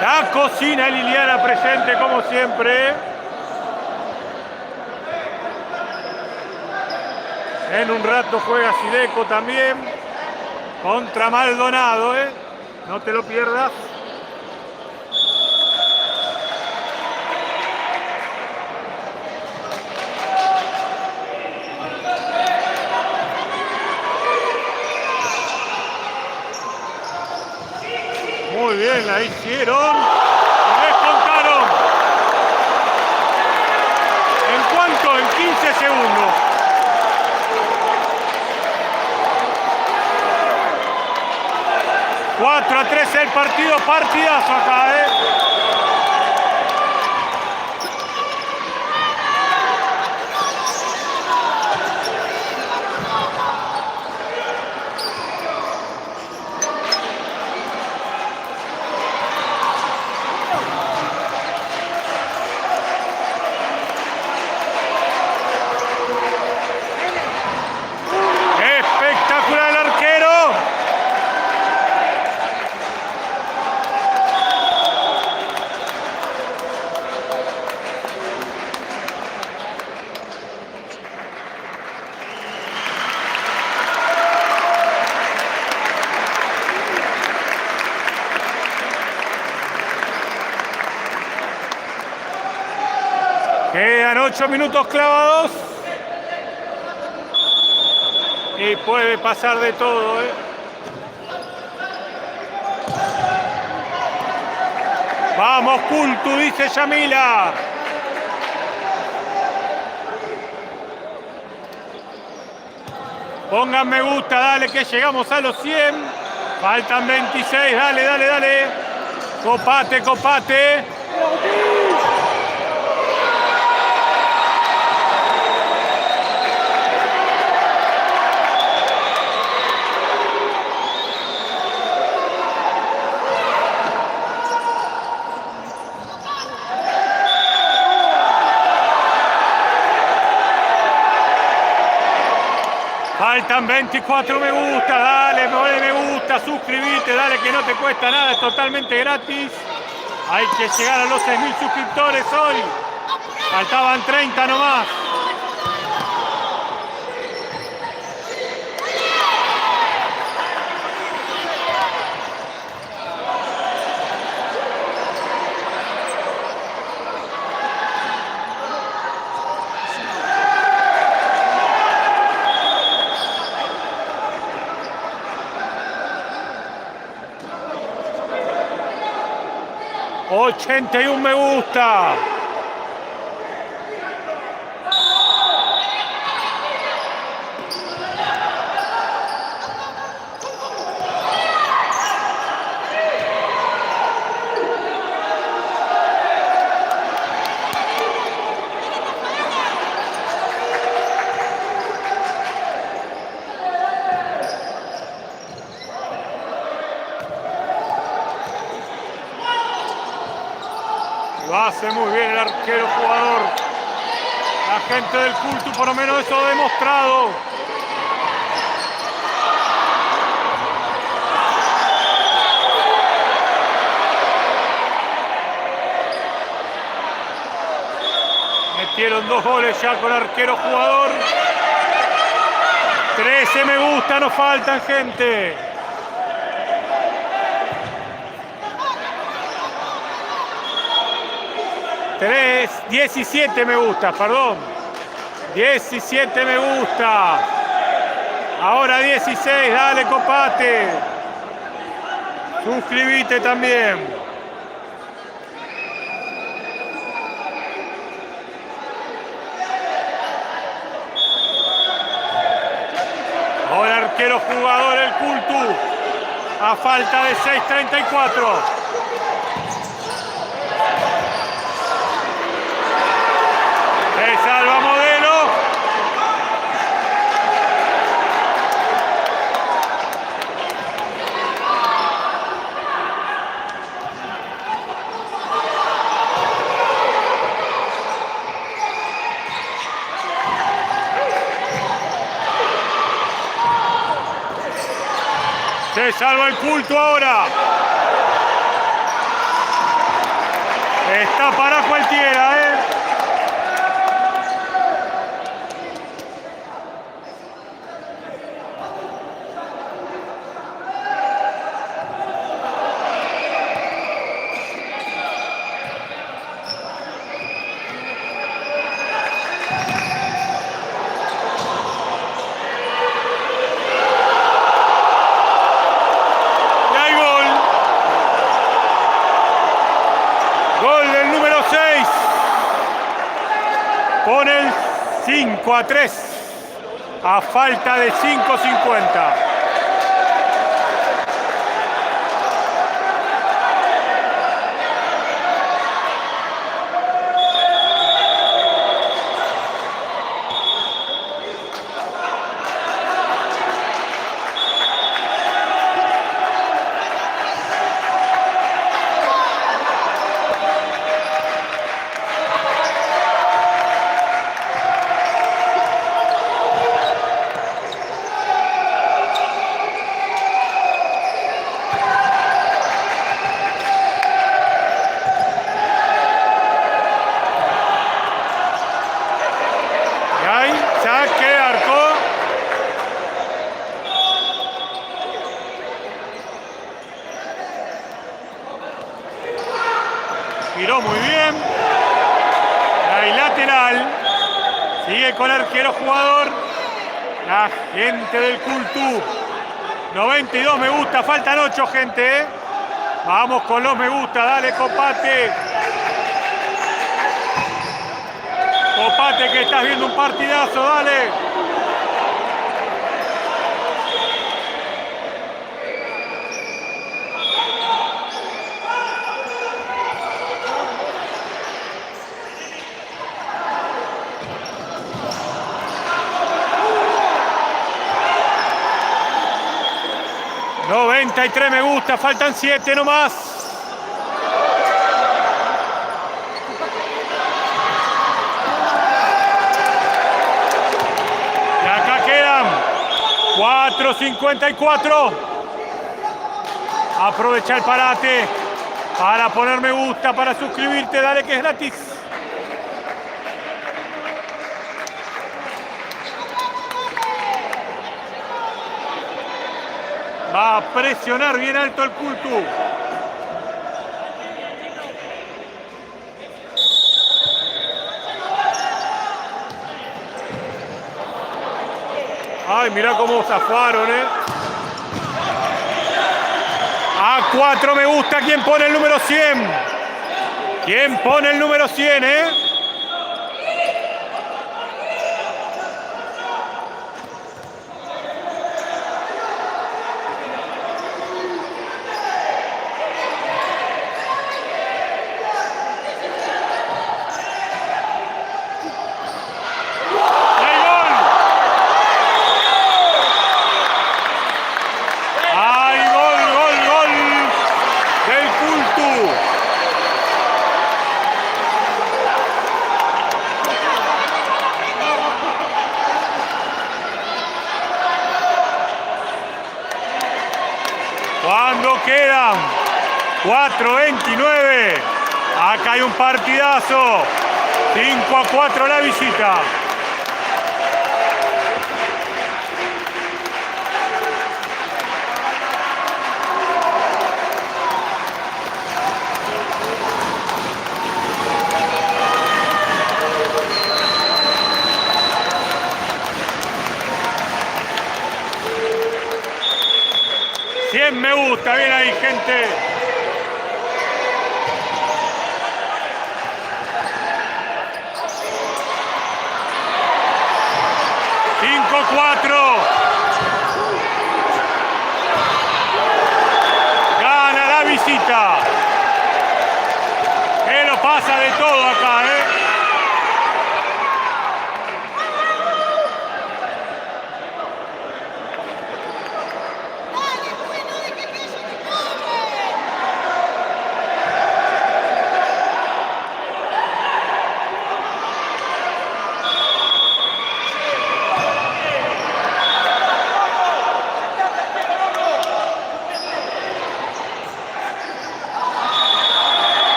La cocina Liliana presente como siempre. En un rato juega Sideco también. Contra Maldonado, No te lo pierdas. Muy bien, la hicieron. Y descontaron. ¿En cuánto? En 15 segundos. ...4-3 el partido, partidazo acá, ¿eh? Espectacular el arquero. Quedan 8 minutos clavados. Y puede pasar de todo, ¿eh? Vamos, Cultu, dice Yamila. Pongan me gusta, dale, que llegamos a los 100. Faltan 26, dale, dale, dale. Copate, copate. Faltan 24 me gusta, dale, me gusta, suscribite, dale que no te cuesta nada, es totalmente gratis. Hay que llegar a los 6.000 suscriptores hoy. Faltaban 30 nomás. ¡81 me gusta! Lo hace muy bien el arquero jugador. La gente del Cultu por lo menos eso ha demostrado. Metieron 2 goles ya con arquero jugador. 13 me gusta, nos faltan, gente. 17 me gusta, perdón. 17 me gusta. Ahora 16, dale, copate. Suscribite también. Ahora arquero jugador el Cultu. A falta de 6:34. Salva Modelo. Se salva el Cultu ahora. Está para cualquiera, ¿eh? 5-3. A falta de 5:50. Giró muy bien. Hay lateral. Sigue con el arquero jugador. La gente del Cultu. 92 me gusta. Faltan 8, gente. Vamos con los me gusta. Dale, Copate. Copate, que estás viendo un partidazo. Dale. Y 3 me gusta, faltan 7 nomás. Y acá quedan 4:54. Aprovecha el parate para poner me gusta, para suscribirte, dale que es gratis. Va a presionar bien alto el Cultu. Ay, mirá cómo zafaron, A 4 me gusta. ¿Quién pone el número 100? ¿Quién pone el número 100, Cuando quedan 4:29, acá hay un partidazo. 5-4 la visita. Me gusta, bien ahí, gente. Cinco, 4. Gana la visita. Pero pasa de todo acá,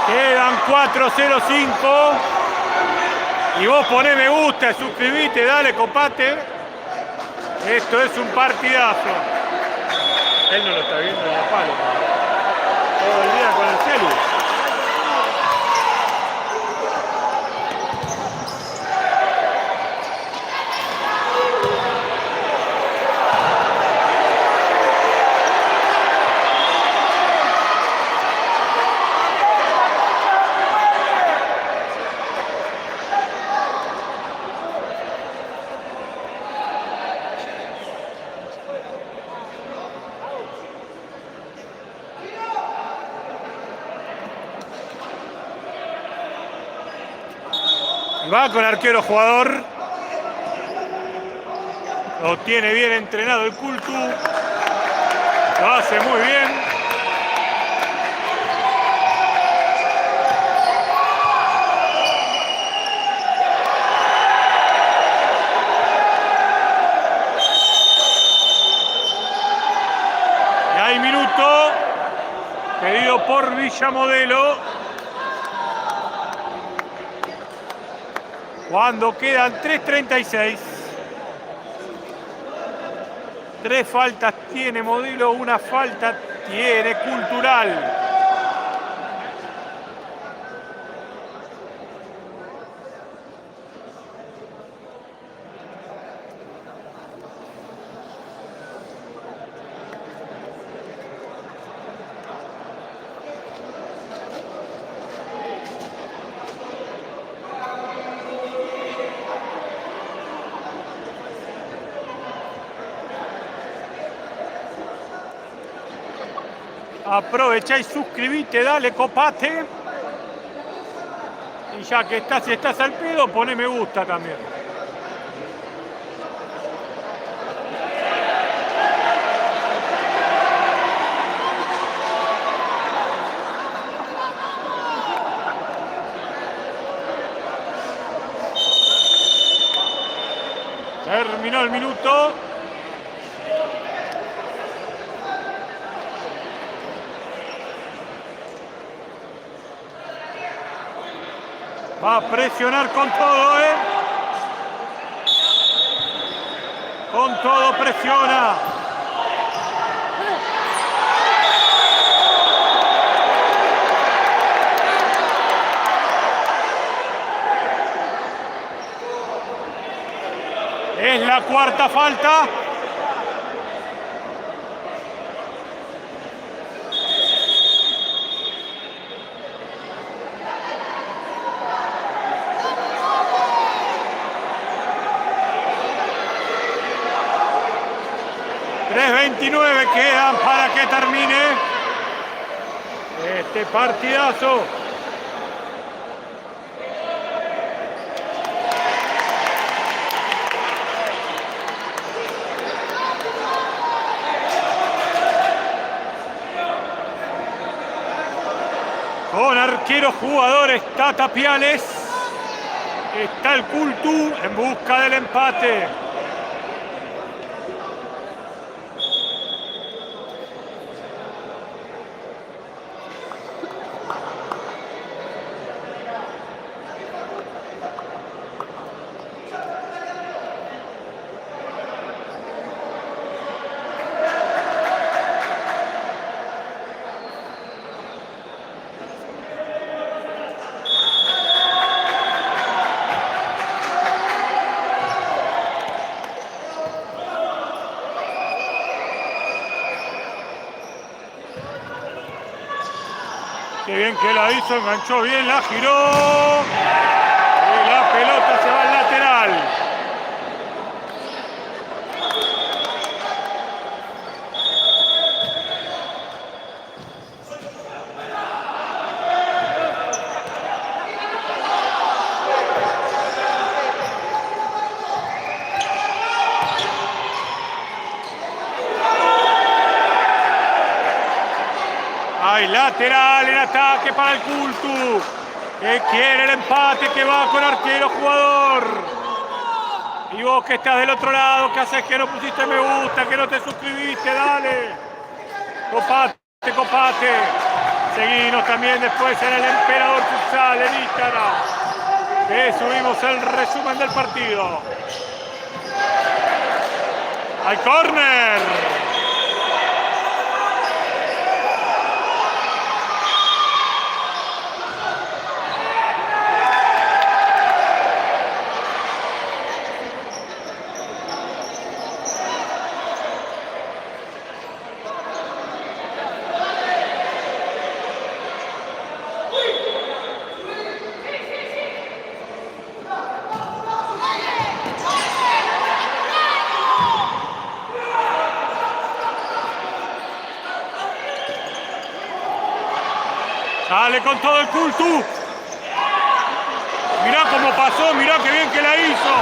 Quedan 4:05. Y vos poné me gusta, suscribite, dale, Copate. Esto es un partidazo. Él no lo está viendo en la palo. Todo el día con el celu. Va con arquero jugador. Lo tiene bien entrenado el Cultu. Lo hace muy bien. Y hay minuto pedido por Villamodelo. Cuando quedan 3:36. 3 faltas tiene Modelo, una falta tiene Cultural. Aprovecha y suscribite, dale, copate. Y ya que si estás al pedo, poné me gusta también. Terminó el minuto. Va a presionar con todo, ¿eh? Con todo presiona. Es la cuarta falta. Quedan para que termine este partidazo. Con arquero jugador está Tapiales. Está el Cultu en busca del empate. Qué bien que la hizo, enganchó bien, la giró. Y la pelota se va al lateral. Hay lateral en ataque para el Cultu, que quiere el empate, que va con arquero jugador. Y vos que estás del otro lado, que haces que no pusiste me gusta, que no te suscribiste, dale. Copate, copate. Seguinos también después en el Emperador Futsal en Instagram, que subimos el resumen del partido. Hay córner. Sale con todo el Cultu. Mirá cómo pasó, mirá qué bien que la hizo.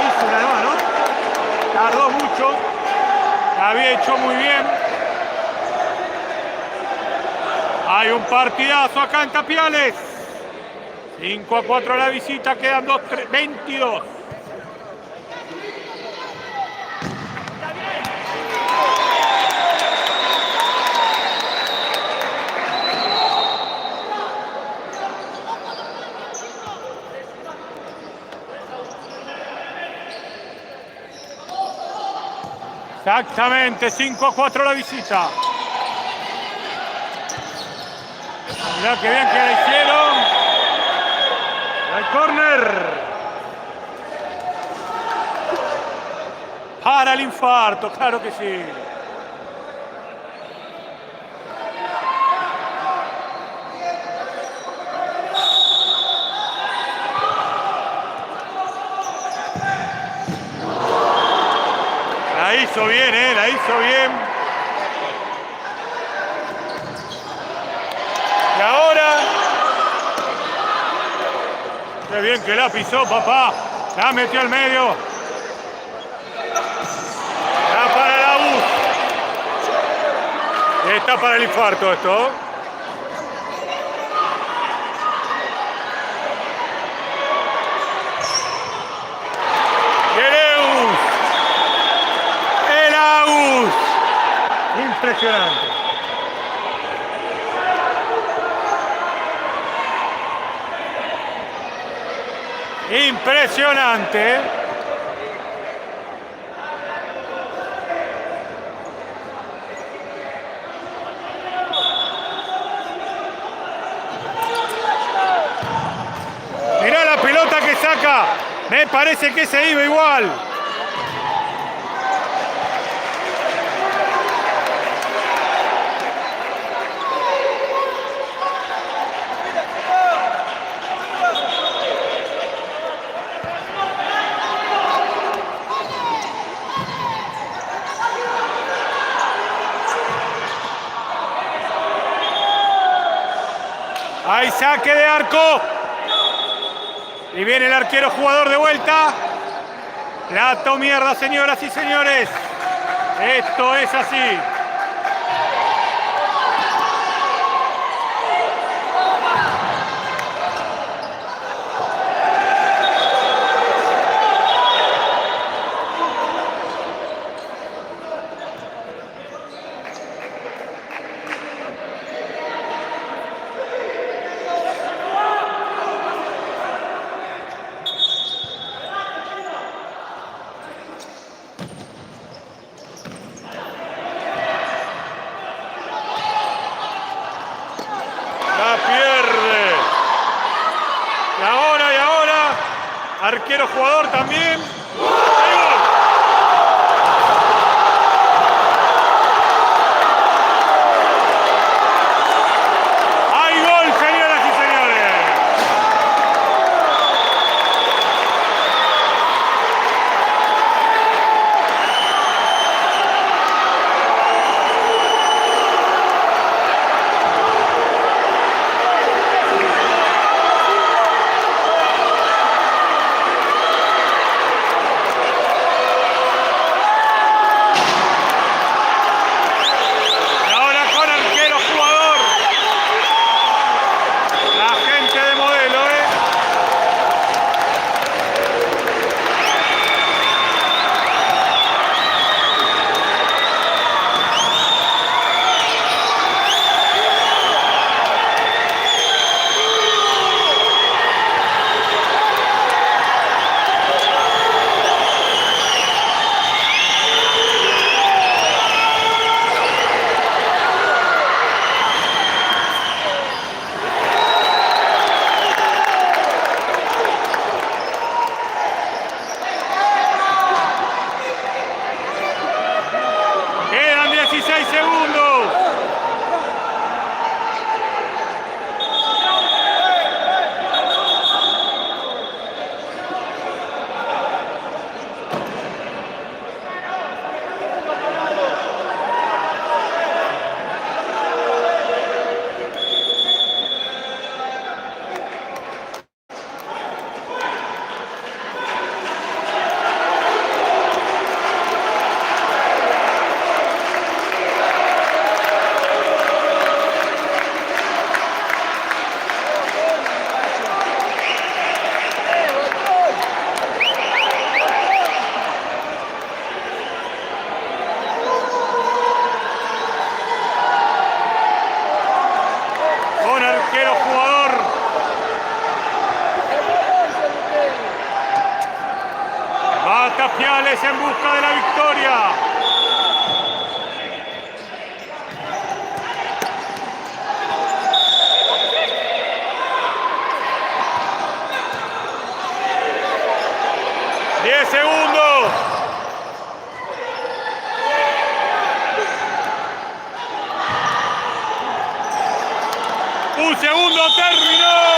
Hizo una nueva, ¿no? Tardó mucho. La había hecho muy bien. Hay un partidazo acá en Tapiales. 5-4 la visita, quedan 22. Exactamente, 5-4 la visita. Mirá qué bien que la hicieron. El córner. Para el infarto, claro que sí. La hizo bien, la hizo bien. Y ahora, qué bien que la pisó, papá. La metió al medio. Está para la U. Está para el infarto esto. El Agus. Impresionante. Impresionante. Mirá la pelota que saca. Me parece que se iba igual. Hay saque de arco. Y viene el arquero jugador de vuelta. Plato mierda, señoras y señores. Esto es así. Arquero jugador también. ¡Hay gol, señoras y señores! Viñales en busca de la victoria. ¡10 segundos! ¡Un segundo, terminó!